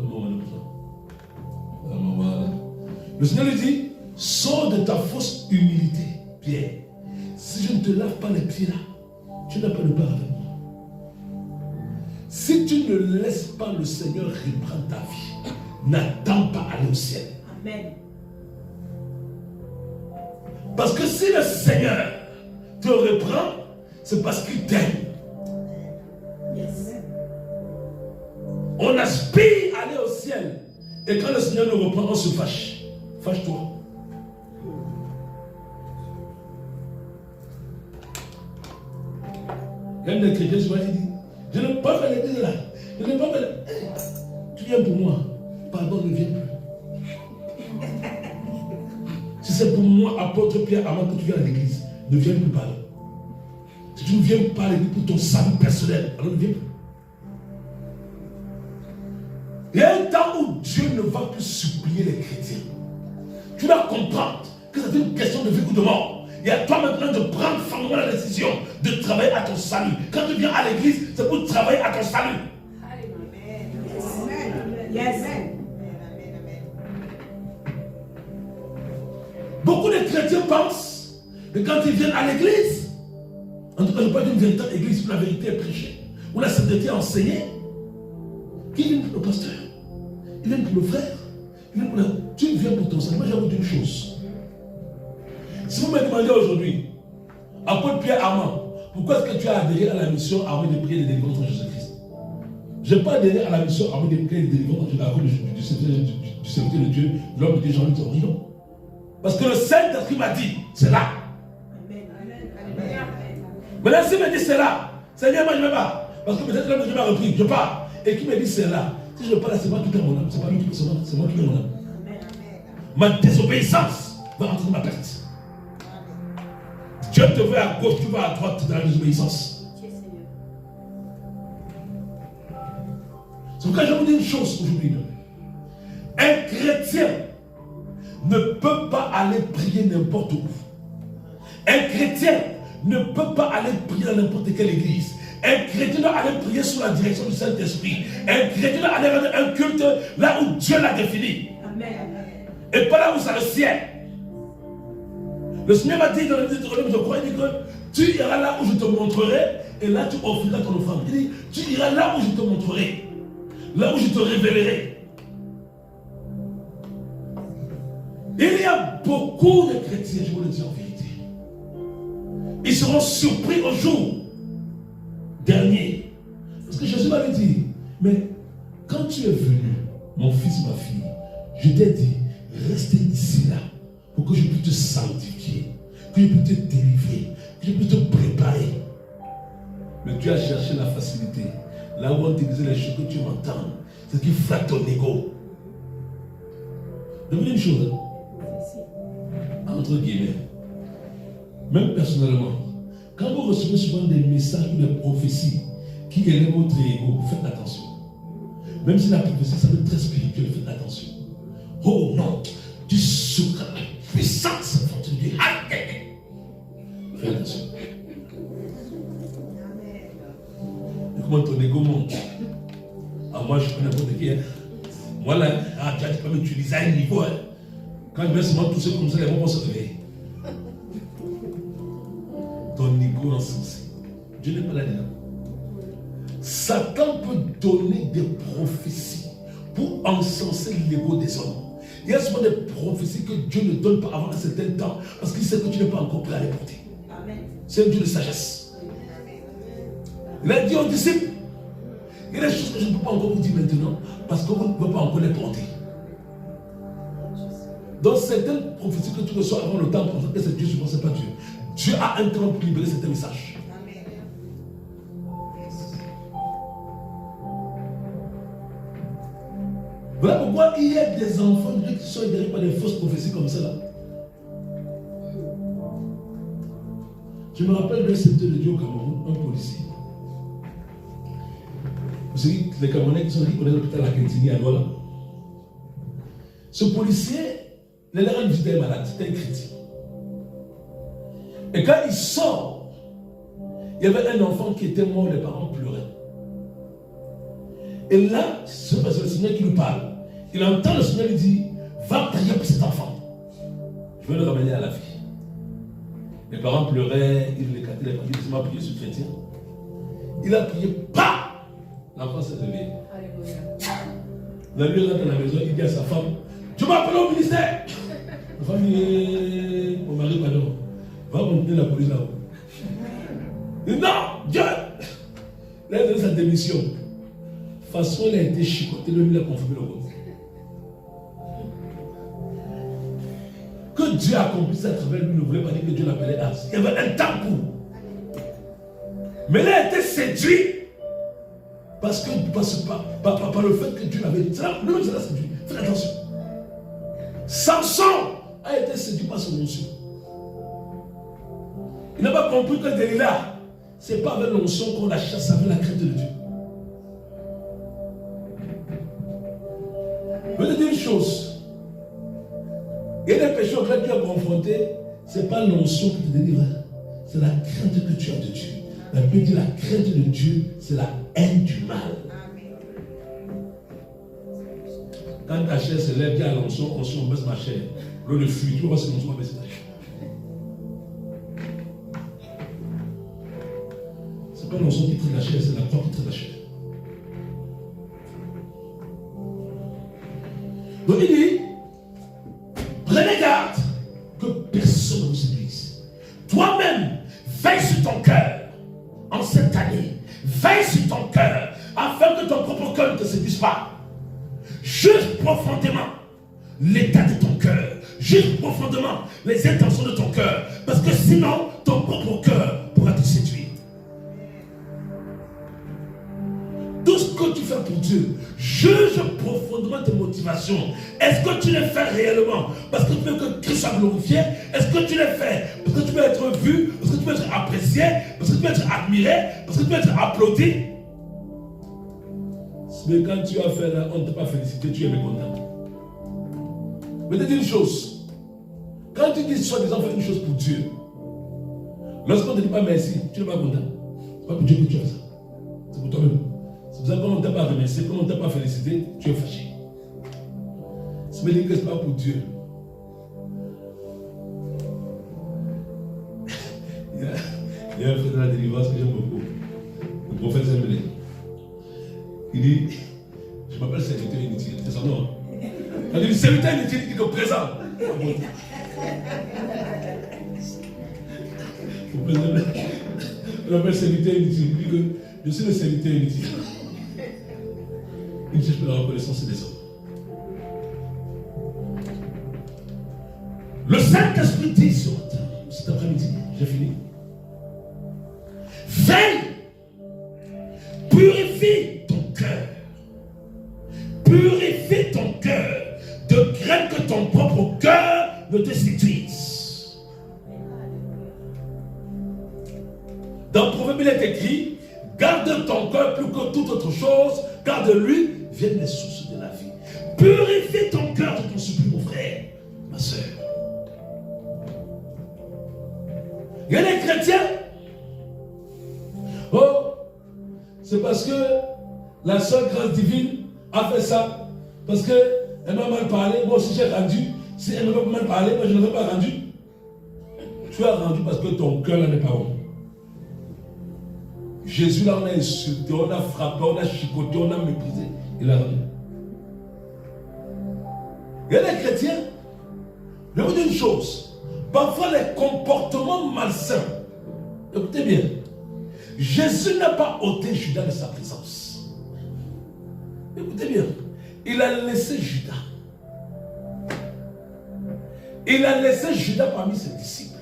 Le Seigneur lui dit, sors de ta fausse humilité, Pierre. Si je ne te lave pas les pieds là, tu n'as pas de part avec moi. Si tu ne laisses pas le Seigneur reprendre ta vie, n'attends pas aller au ciel. Amen. Parce que si le Seigneur te reprend, c'est parce qu'il t'aime. Yes. On aspire à aller au ciel. Et quand le Seigneur nous reprend, on se fâche. Fâche-toi. Il y a des chrétiens souvent qui disent, je n'ai pas fait l'église là. Je n'ai pas fait tu viens pour moi. Pardon, ne viens plus. Si c'est pour moi, apôtre Pierre, avant que tu viennes à l'église, ne viens plus parler. Si tu ne viens pas à l'église pour ton salut personnel, alors ne viens plus. Il y a un temps où Dieu ne va plus supplier les chrétiens. Tu dois comprendre que c'est une question de vie ou de mort. Et à toi maintenant de prendre fermement la décision de travailler à ton salut. Quand tu viens à l'église, c'est pour travailler à ton salut. Amen. Yes. Beaucoup de chrétiens pensent que quand ils viennent à l'église, en tout cas, je parle d'une véritable église où la vérité est prêchée, où la sainteté est enseignée, qui vient pour le pasteur, il vient pour le frère, il vient pour tu viens pour ton salut. Moi, j'avoue une chose. Si vous me demandez aujourd'hui, apôtre Pierre Armand, pourquoi est-ce que tu as adhéré à la mission armée de prière et de délivrance en Jésus-Christ? Je n'ai pas adhéré à la mission armée de prière et de délivrance à cause du serviteur de Dieu, de l'homme de Dieu, Jean-Luc Orion. Parce que le Saint-Esprit m'a dit, c'est là. Maintenant, s'il me dit c'est là, Seigneur, moi je ne vais pas. Parce que peut-être l'homme de Dieu m'a repris, je pars. Et qui me dit c'est là. Si je ne vais pas là, c'est moi qui perds mon âme. C'est pas lui qui c'est moi qui perds mon âme. Ma désobéissance va entraîner ma perte. Dieu te veut à gauche, tu vas à droite dans la désobéissance. C'est pourquoi je vous dis une chose aujourd'hui. Un chrétien ne peut pas aller prier n'importe où. Un chrétien ne peut pas aller prier dans n'importe quelle église. Un chrétien doit aller prier sous la direction du Saint-Esprit. Un chrétien doit aller rendre un culte là où Dieu l'a défini. Amen. Et pas là où c'est le ciel. Le Seigneur m'a dit dans le Deutéronome, je crois, il dit que tu iras là où je te montrerai et là tu offriras ton offrande. Il dit, tu iras là où je te montrerai, là où je te révélerai. Il y a beaucoup de chrétiens, je vous le dis en vérité. Ils seront surpris au jour dernier. Parce que Jésus m'avait dit, mais quand tu es venu, mon fils, ma fille, je t'ai dit, restez ici là, pour que je puisse te sanctifier, que je puisse te délivrer, que je puisse te préparer. Mais tu as cherché la facilité. Là où on te disait les choses que tu entends, c'est ce qui flatte ton ego. Je vous dis une chose, entre guillemets, même personnellement, quand vous recevez souvent des messages ou des prophéties qui élèvent votre ego, faites attention. Même si la prophétie semble très spirituelle, faites attention. Oh non, tu souffres la puissance de Dieu. Faites attention. Et comment ton ego monte? Ah, moi je connais n'importe qui. Moi là, tu peux m'utiliser à un niveau. Quand je vais seulement tousser comme ça, les mots vont se réveiller. Ton ego insensé. Dieu n'est pas là-dedans. Satan peut donner des prophéties pour encenser l'ego des hommes. Il y a souvent des prophéties que Dieu ne donne pas avant un certain temps parce qu'il sait que tu n'es pas encore prêt à les porter. C'est un Dieu de sagesse. Il a dit aux disciples, il y a des choses que je ne peux pas encore vous dire maintenant parce que vous ne pouvez pas encore les porter. Dans certaines prophéties que tu reçois avant le temps, pour que c'est Dieu, je ne pense pas Dieu. Dieu a un temps pour libérer certains messages. Voilà pourquoi il y a des enfants de Dieu qui sont libérés par des fausses prophéties comme ça là. Je me rappelle d'un secteur de Dieu au Cameroun, un policier. Vous savez, les Camerounais qui sont dit qu'on est à l'hôpital à Kentini à Douala. Ce policier, il a une vie malade, c'était un chrétien. Et quand il sort, il y avait un enfant qui était mort, les parents pleuraient. Et là, c'est le Seigneur qui lui parle. Il entend le Seigneur lui dire, va prier pour cet enfant. Je vais le ramener à la vie. Les parents pleuraient, il les cattait, il m'a prié sur le chrétien. Il a prié, pas. L'enfant s'est levé. La nuit, il rentre à la maison, il dit à sa femme, tu m'as appelé au ministère. La femme dit, mon mari, pardon, va monter la police là-haut. Il dit, non, Dieu. Il a donné sa démission. De toute façon, il a été chicoté, lui, il a confirmé le vote. Que Dieu accomplisse à travers lui ne voulait pas dire que Dieu l'appelait As. Il y avait un temps pour. Mais il a été séduit par le fait que Dieu l'avait dit. Lui-même, c'est la séduit. Faites attention. Samson a été séduit par son onction. Il n'a pas compris que Delilah, ce n'est pas avec l'onction qu'on la chasse, avec la crainte de Dieu. Je vais te dire une chose. Il y a des péchés auxquels tu es confronté, ce n'est pas l'onction qui te délivre, c'est la crainte que tu as de Dieu. La Bible dit la crainte de Dieu, c'est la haine du mal. Quand ta chair se lève, dis à l'onction, onction, baisse ma chair. Le fuit, tu vois si l'onction va baisser ta chair. Ce n'est pas l'onction qui traite la chair, c'est la croix qui traite la chair. Donc il dit, prenez garde que personne ne vous séduise. Toi-même, veille sur ton cœur en cette année. Veille sur ton cœur afin que ton propre cœur ne te séduise pas. Juge profondément l'état de ton cœur. Juge profondément les intentions de ton cœur. Parce que sinon, ton propre cœur pourra te séduire. Tout ce que tu fais pour Dieu, juge profondément tes motivations. Est-ce que tu les fais réellement parce que tu veux que Christ soit glorifié? Est-ce que tu les fais parce que tu veux être vu, parce que tu veux être apprécié, parce que tu veux être admiré, parce que tu veux être applaudi? Mais quand tu as fait là, on ne t'a pas félicité, tu es mécontent. Mais je te dis une chose. Quand tu dis soi-disant faire une chose pour Dieu, lorsqu'on ne te dit pas merci, tu n'es pas content. C'est pas pour Dieu que tu as ça. C'est pour toi-même. C'est pour ça qu'on ne t'a pas remercié, qu'on ne t'a pas félicité, tu es fâché. Ça veut dire que ce n'est pas pour Dieu. Il y a un frère de la délivrance que j'aime beaucoup. Le prophète Zembélé. Il dit, je m'appelle serviteur inutile. C'est son nom. Il dit, serviteur inutile, il dit présent. Il m'appelle serviteur inutile. Il dit que je suis le serviteur inutile. Il cherche la reconnaissance des hommes. Le Saint-Esprit dit cet après-midi, j'ai fini. Veille, purifie ton cœur. Purifie ton cœur de crainte que ton propre cœur ne te séduise. Dans Proverbe, il est écrit, garde ton cœur plus que toute autre chose, car de lui viennent les sources de la vie. Purifie ton cœur, je t'en supplie, mon frère, ma soeur. Il y a des chrétiens. Oh, c'est parce que la seule grâce divine a fait ça. Parce qu'elle m'a mal parlé. Moi aussi j'ai rendu. Si elle ne m'a pas mal parlé, moi je ne l'ai pas rendu. Tu as rendu parce que ton cœur n'est pas bon. Jésus là, on a insulté, on a frappé, on a chicoté, on a méprisé. Il a rendu. Il y a des chrétiens. Je vais vous dire une chose. Parfois les comportements malsains. Écoutez bien. Jésus n'a pas ôté Judas de sa présence. Écoutez bien. Il a laissé Judas. il a laissé Judas parmi ses disciples.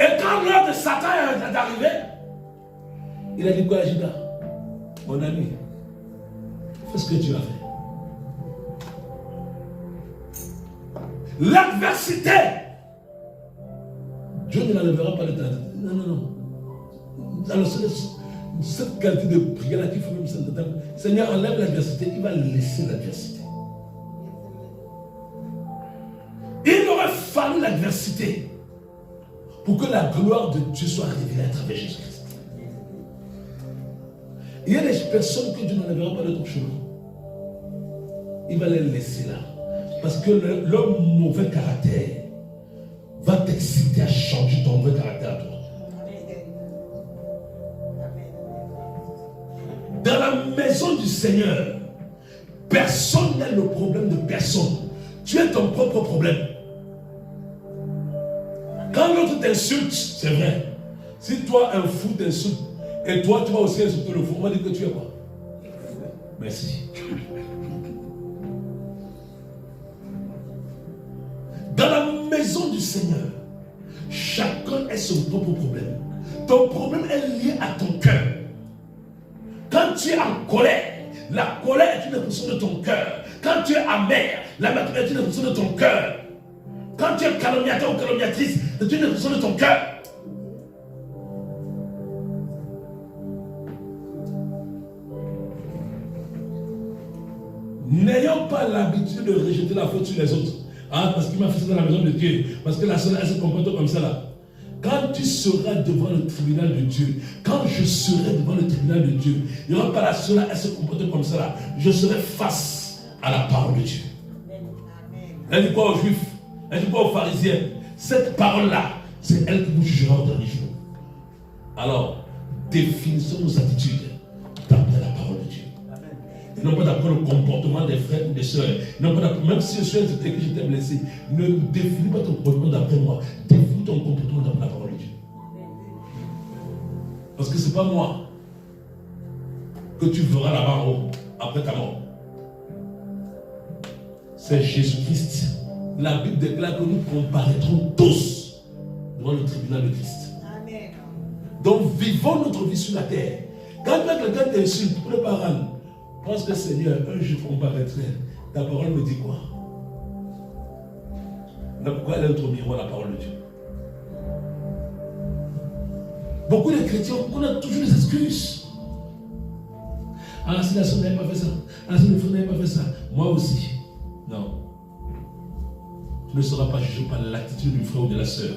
Et quand l'heure de Satan est arrivé, il a dit quoi à Judas? Mon ami, fais ce que tu as fait. L'adversité, Dieu ne l'enlèvera pas de ta tête. Non, non, non. Alors, cette qualité de prière-là qu'il faut même s'entendre. Seigneur, enlève l'adversité, il va laisser l'adversité. Il aurait fallu l'adversité pour que la gloire de Dieu soit révélée à travers Jésus-Christ. Il y a des personnes que Dieu n'enlèvera pas de ton chemin. Il va les laisser là. Parce que leur mauvais caractère va t'exciter à changer ton mauvais caractère à toi. Dans la maison du Seigneur, personne n'est le problème de personne. Tu es ton propre problème. Quand l'autre t'insulte, c'est vrai. Si toi, un fou t'insulte, et toi, tu vas aussi insulter le fou, on va dire que tu es quoi? Merci. Dans la maison du Seigneur, chacun a son propre problème. Ton problème est lié à ton cœur. Quand tu es en colère, la colère est une expression de ton cœur. Quand tu es amer, l'amertume est une expression de ton cœur. Quand tu es calomniateur ou calomniatrice, c'est une expression de ton cœur. N'ayons pas l'habitude de rejeter la faute sur les autres. Ah, parce qu'il m'a fait ça dans la maison de Dieu. Parce que la soeur, elle se comporte comme ça là. Quand tu seras devant le tribunal de Dieu, quand je serai devant le tribunal de Dieu, il n'y aura pas la soeur là, elle se comporte comme ça là. Je serai face à la parole de Dieu. Elle dit quoi aux Juifs? Elle dit quoi aux pharisiens? Cette parole-là, c'est elle qui vous jugera au dernier jour. Alors, définissons nos attitudes d'après la parole de Dieu. Et non pas d'après le comportement des frères ou des sœurs. Non pas d'après, même si je suis insulté que j'étais blessé, ne définis pas ton comportement d'après moi. Définis ton comportement d'après la parole de Dieu. Parce que ce n'est pas moi que tu verras là-bas en haut, après ta mort. C'est Jésus-Christ. La Bible déclare que nous comparaîtrons tous devant le tribunal de Christ. Amen. Donc vivons notre vie sur la terre. Quand quelqu'un t'insulte, pour ne pas rendre, pense que Seigneur, un jour comparaîtrai. Ta parole me dit quoi? Pourquoi elle est notre miroir, la parole de Dieu? Beaucoup de chrétiens, on a toujours des excuses. Ah, si la soeur n'avait pas fait ça, ah, si le frère n'avait pas fait ça, moi aussi. Non. Tu ne seras pas jugé par l'attitude du frère ou de la sœur.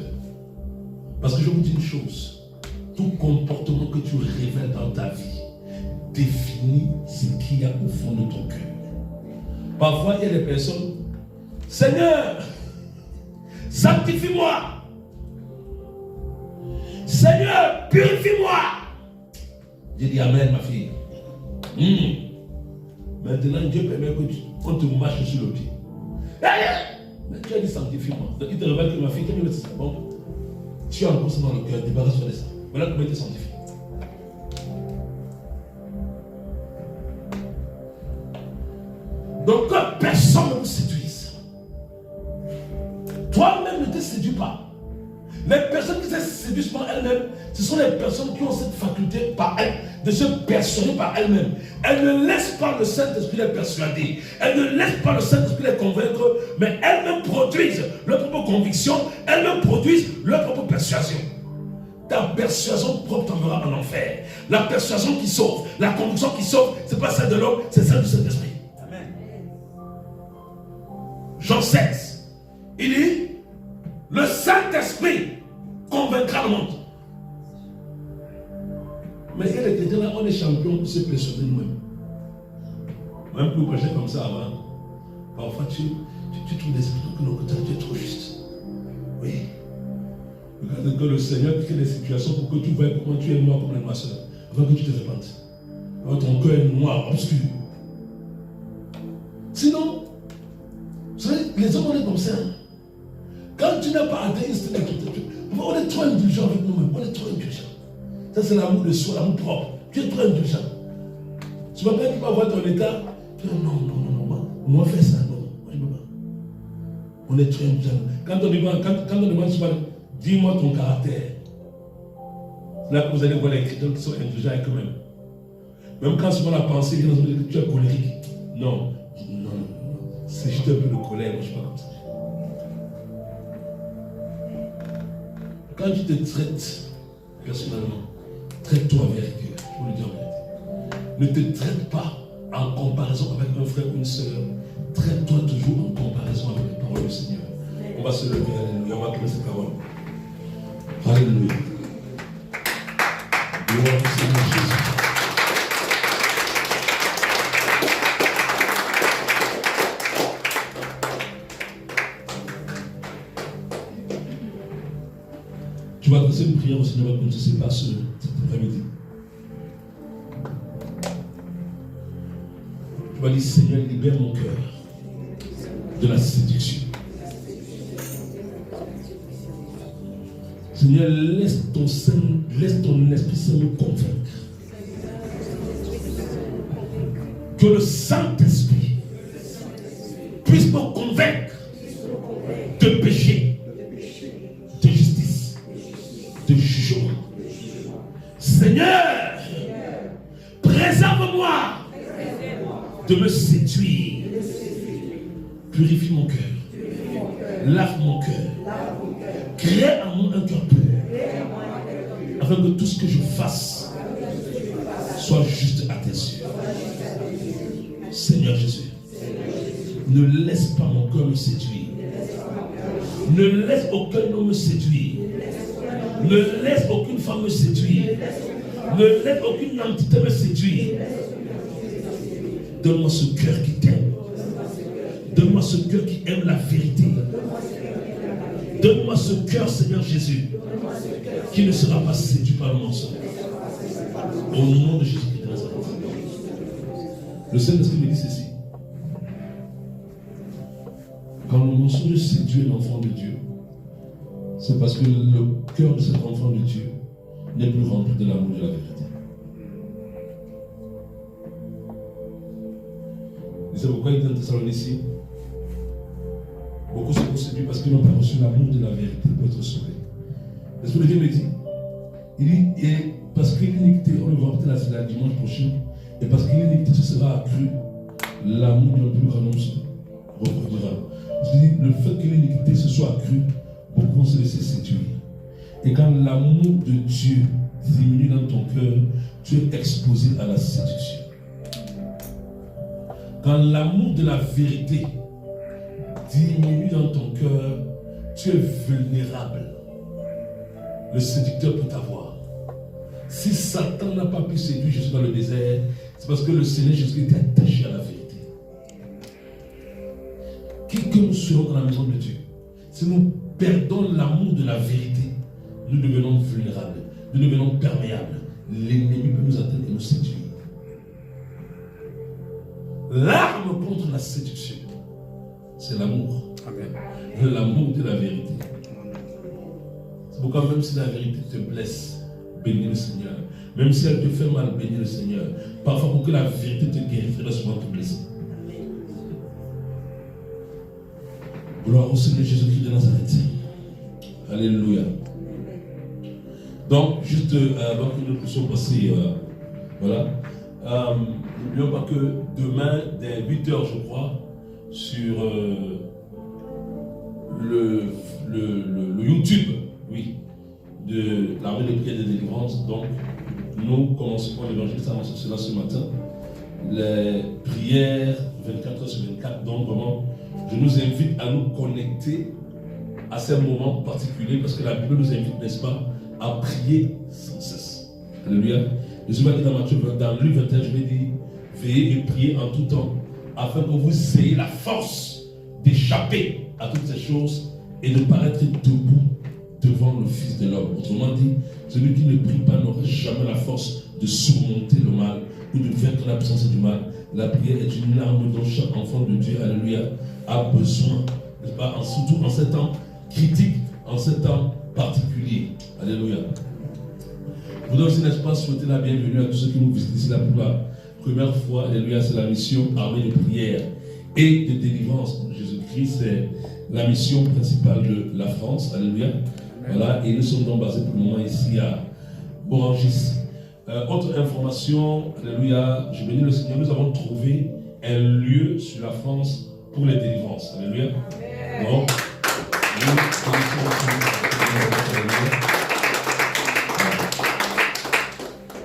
Parce que je vous dis une chose, tout comportement que tu révèles dans ta vie définit ce qu'il y a au fond de ton cœur. Parfois, il y a des personnes, Seigneur, sanctifie-moi. Seigneur, purifie-moi. J'ai dit Amen, ma fille. Maintenant, Dieu permet qu'on te marche sur le pied. Mais tu as dit sanctifie-moi. Donc, il te révèle que ma fille, tu c'est bon. Tu as encore ça dans le cœur, débarrasse-toi de ça. Voilà comment il te sanctifie. Donc, que personne ne vous séduise. Toi-même ne te séduis pas. Les personnes qui se séduisent par elles-mêmes, ce sont les personnes qui ont cette faculté par elles de se persuader par elles-mêmes. Elles ne laissent pas le Saint-Esprit les persuader. Elles ne laissent pas le Saint-Esprit les convaincre, mais elles-mêmes produisent leurs propres convictions, elles-mêmes produisent leur propre persuasion. Ta persuasion propre t'enverra en enfer. La persuasion qui sauve, la conviction qui sauve, ce n'est pas celle de l'homme, c'est celle du Saint-Esprit. Amen. Jean 16, il dit, le Saint-Esprit convaincra le monde. Mais il y a des chrétiens là, on est champions pour se persuader nous-mêmes. Même pour prêcher comme ça avant, parfois tu trouves des explications que non, que tu es trop juste. Oui. Regarde que le Seigneur crée des situations pour que tu vois comment tu es noir comme la noirceur, avant que tu te répandes. Avant ton cœur est noir, obscur. Sinon, vous savez, les hommes, on est comme ça. Quand tu n'as pas atteint une certaine activité, on est trop indulgent avec nous-mêmes, on est trop indulgent. Ça, c'est l'amour de soi, l'amour propre. Tu es trop indulgent. Tu vas bien tu vas voir ton état, tu dis non, moi fais ça, non, moi je ne peux pas. On est très jaloux. Quand on demande souvent, dis-moi ton caractère. Là que vous allez voir les chrétiens qui sont intelligents avec eux-mêmes. Même quand souvent la pensée vient dans une tu es colérique. Non. C'est juste un peu de colère, moi je ne suis pas comme ça. Quand tu te traites personnellement, traite-toi avec rigueur. Je vous le dis en vérité. Ne te traite pas en comparaison avec un frère ou une soeur. Traite-toi toujours en comparaison avec la parole du Seigneur. On va se lever, alléluia. On va commencer cette parole. Alléluia. Gloire au Seigneur Jésus. Tu vas adresser une prière au Seigneur comme ça se passe cet après-midi. Tu vas dire, Seigneur, libère mon cœur de la séduction. Seigneur, laisse ton Esprit Saint me convaincre. Que le Saint-Esprit puisse me convaincre de péché, de justice, de jugement. Seigneur, préserve-moi de me séduire. Purifie mon cœur. Lave mon cœur. Crée en moi un cœur pur. Afin que tout ce que je fasse soit juste à tes yeux. Seigneur Jésus, ne laisse pas mon cœur me séduire. Ne laisse aucun homme me séduire. Ne laisse aucune femme me séduire. Ne laisse aucune entité me séduire. Donne-moi ce cœur qui t'aime. Donne-moi ce cœur qui aime la vérité. Donne-moi ce cœur, Seigneur Jésus, qui ne sera pas séduit par le mensonge. Au nom de Jésus-Christ de Nazareth. Le Saint-Esprit me dit ceci. Quand le mensonge séduit l'enfant de Dieu, c'est parce que le cœur de cet enfant de Dieu n'est plus rempli de l'amour de la vérité. Et c'est pourquoi il dit dans Thessaloniciens, beaucoup sont séduits parce qu'ils n'ont pas reçu l'amour de la vérité pour être sauvés. L'Esprit de Dieu me dit, il dit, et parce que l'iniquité, on le verra peut-être la dimanche prochain, et parce que l'iniquité se sera accrue, l'amour d'un plus grand nombre se reproduira. Parce qu'il dit, le fait que l'iniquité se soit accrue, beaucoup vont se laisser séduire. Et quand l'amour de Dieu diminue dans ton cœur, tu es exposé à la séduction. Quand l'amour de la vérité diminue dans ton cœur, tu es vulnérable. Le séducteur peut t'avoir. Si Satan n'a pas pu séduire Jésus dans le désert, c'est parce que le Seigneur Jésus était attaché à la vérité. Qui que nous soyons dans la maison de Dieu, si nous perdons l'amour de la vérité, nous devenons vulnérables, nous devenons perméables. L'ennemi peut nous atteindre et nous séduire. L'arme contre la séduction, c'est l'amour. Amen. L'amour de la vérité. C'est pourquoi même si la vérité te blesse, bénis le Seigneur. Même si elle te fait mal, bénis le Seigneur. Parfois pour que la vérité te guérisse, elle doit souvent te blesser. Gloire au Seigneur Jésus-Christ de Nazareth. Alléluia. Donc, juste avant que nous puissions passer, voilà. N'oublions pas que demain, dès 8h, je crois, sur le YouTube, oui, de l'armée de prière de délivrance. Donc, nous commencerons l'évangile, ça annonce cela ce matin. Les prières 24h sur 24. Donc, vraiment, je nous invite à nous connecter à ces moments particuliers parce que la Bible nous invite, n'est-ce pas, à prier sans cesse. Alléluia. Jésus m'a dit dans Matthieu, dans Luc 21, je vais dire, veillez et priez en tout temps, afin que vous ayez la force d'échapper à toutes ces choses et de paraître debout devant le Fils de l'homme. Autrement dit, celui qui ne prie pas n'aura jamais la force de surmonter le mal ou de vaincre la puissance du mal. La prière est une arme dont chaque enfant de Dieu, alléluia, a besoin, n'est-ce pas, surtout en ces temps critiques, en ces temps particuliers. Alléluia. Je voudrais aussi, n'est-ce pas, souhaiter la bienvenue à tous ceux qui nous visitent ici là pour la première fois. Alléluia, c'est la mission armée de prière et de délivrance. Jésus-Christ, c'est la mission principale de la France. Alléluia. Voilà, et nous sommes donc basés pour le moment ici à Orangis. Autre information, alléluia, je bénis le Seigneur, nous avons trouvé un lieu sur la France pour les délivrances. Alléluia. Donc,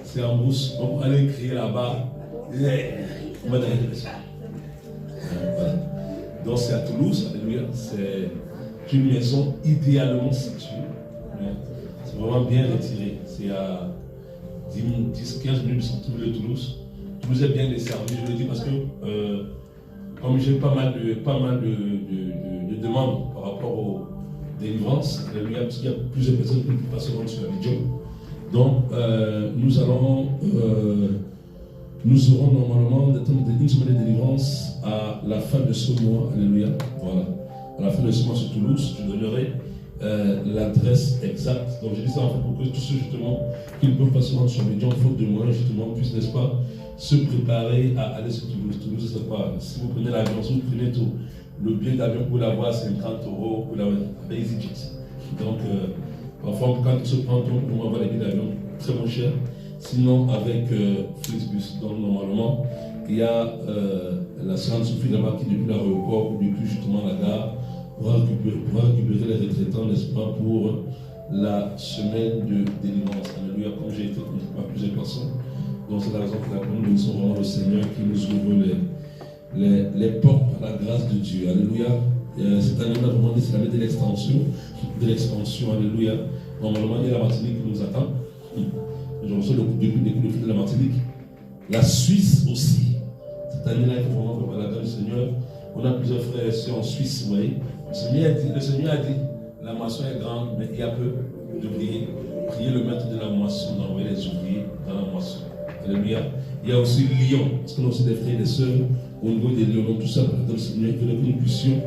c'est en brousse, donc on allait crier là-bas. Voilà. Donc c'est à Toulouse, alléluia. C'est une maison idéalement située. C'est vraiment bien retiré. C'est à 10-15 minutes du centre-ville de Toulouse. Toulouse est bien desservie, je le dis parce que comme j'ai pas mal de demandes par rapport aux délivrances, alléluia, parce qu'il y a plusieurs personnes qui ne peuvent pas se rendre sur la vidéo. Donc nous aurons normalement une semaine de délivrance à la fin de ce mois, alléluia. Voilà. À la fin de ce mois sur Toulouse, je donnerai l'adresse exacte. Donc j'ai dit ça en fait pour que tous ceux justement qui ne peuvent pas se rendre sur Médian, faute de moyens justement, puissent, n'est-ce pas, se préparer à aller sur Toulouse. Toulouse, c'est quoi? Si vous prenez l'avion, si vous prenez tout, le billet d'avion pour l'avoir à 50 €, pour l'avoir avec EasyJet. Donc parfois quand on se prend tout, on va avoir les billets d'avion très moins chers. Sinon avec Flixbus. Donc normalement, il y a la séance Sophie là-bas qui depuis l'aéroport ou depuis justement la gare pourra récupérer les retraitants, n'est-ce pas, pour la semaine de délivrance. Alléluia, comme j'ai été conduit par plusieurs personnes. Donc c'est la raison pour laquelle nous bénissons vraiment le Seigneur qui nous ouvre les portes par la grâce de Dieu. Alléluia. Cette année, on a demandé, c'est l'année de l'expansion. Alléluia. Normalement, il y a la Martinique qui nous attend. Je reçois des coups de fil de la Martinique. La Suisse aussi. Cette année-là, il faut vraiment préparer la grâce du Seigneur. On a plusieurs frères et sœurs en Suisse, vous voyez. Le Seigneur a dit, la moisson est grande, mais il y a peu d'ouvriers. Priez le maître de la moisson d'envoyer les ouvriers dans la moisson. Alléluia. Il y a aussi Lyon, parce qu'on a aussi des frères et des sœurs au niveau des Lyons. Donc tout ça, dans le Seigneur, que nous puissions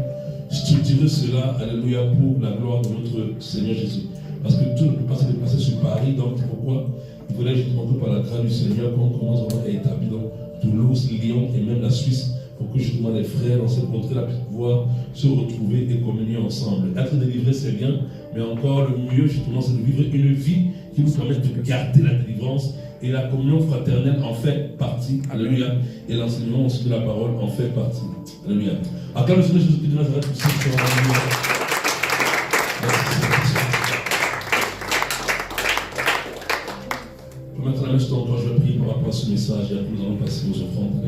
structurer cela, alléluia, pour la gloire de notre Seigneur Jésus. Parce que tout ne peut pas se dépasser sur Paris, donc pourquoi il faudrait justement que par la grâce du Seigneur, qu'on commence vraiment à établir donc Toulouse, Lyon et même la Suisse, pour que justement les frères dans cette contrée puissent pouvoir se retrouver et communier ensemble. Être délivré, c'est bien, mais encore le mieux justement, c'est de vivre une vie qui nous permet de garder la délivrance, et la communion fraternelle en fait partie. Alléluia. Et l'enseignement aussi de la parole en fait partie. Alléluia. Acclame le Seigneur Jésus-Christ de Nazareth pour cette soirée. Maintenant, un instant, je vais prier par rapport à ce message et après nous allons passer aux offrandes.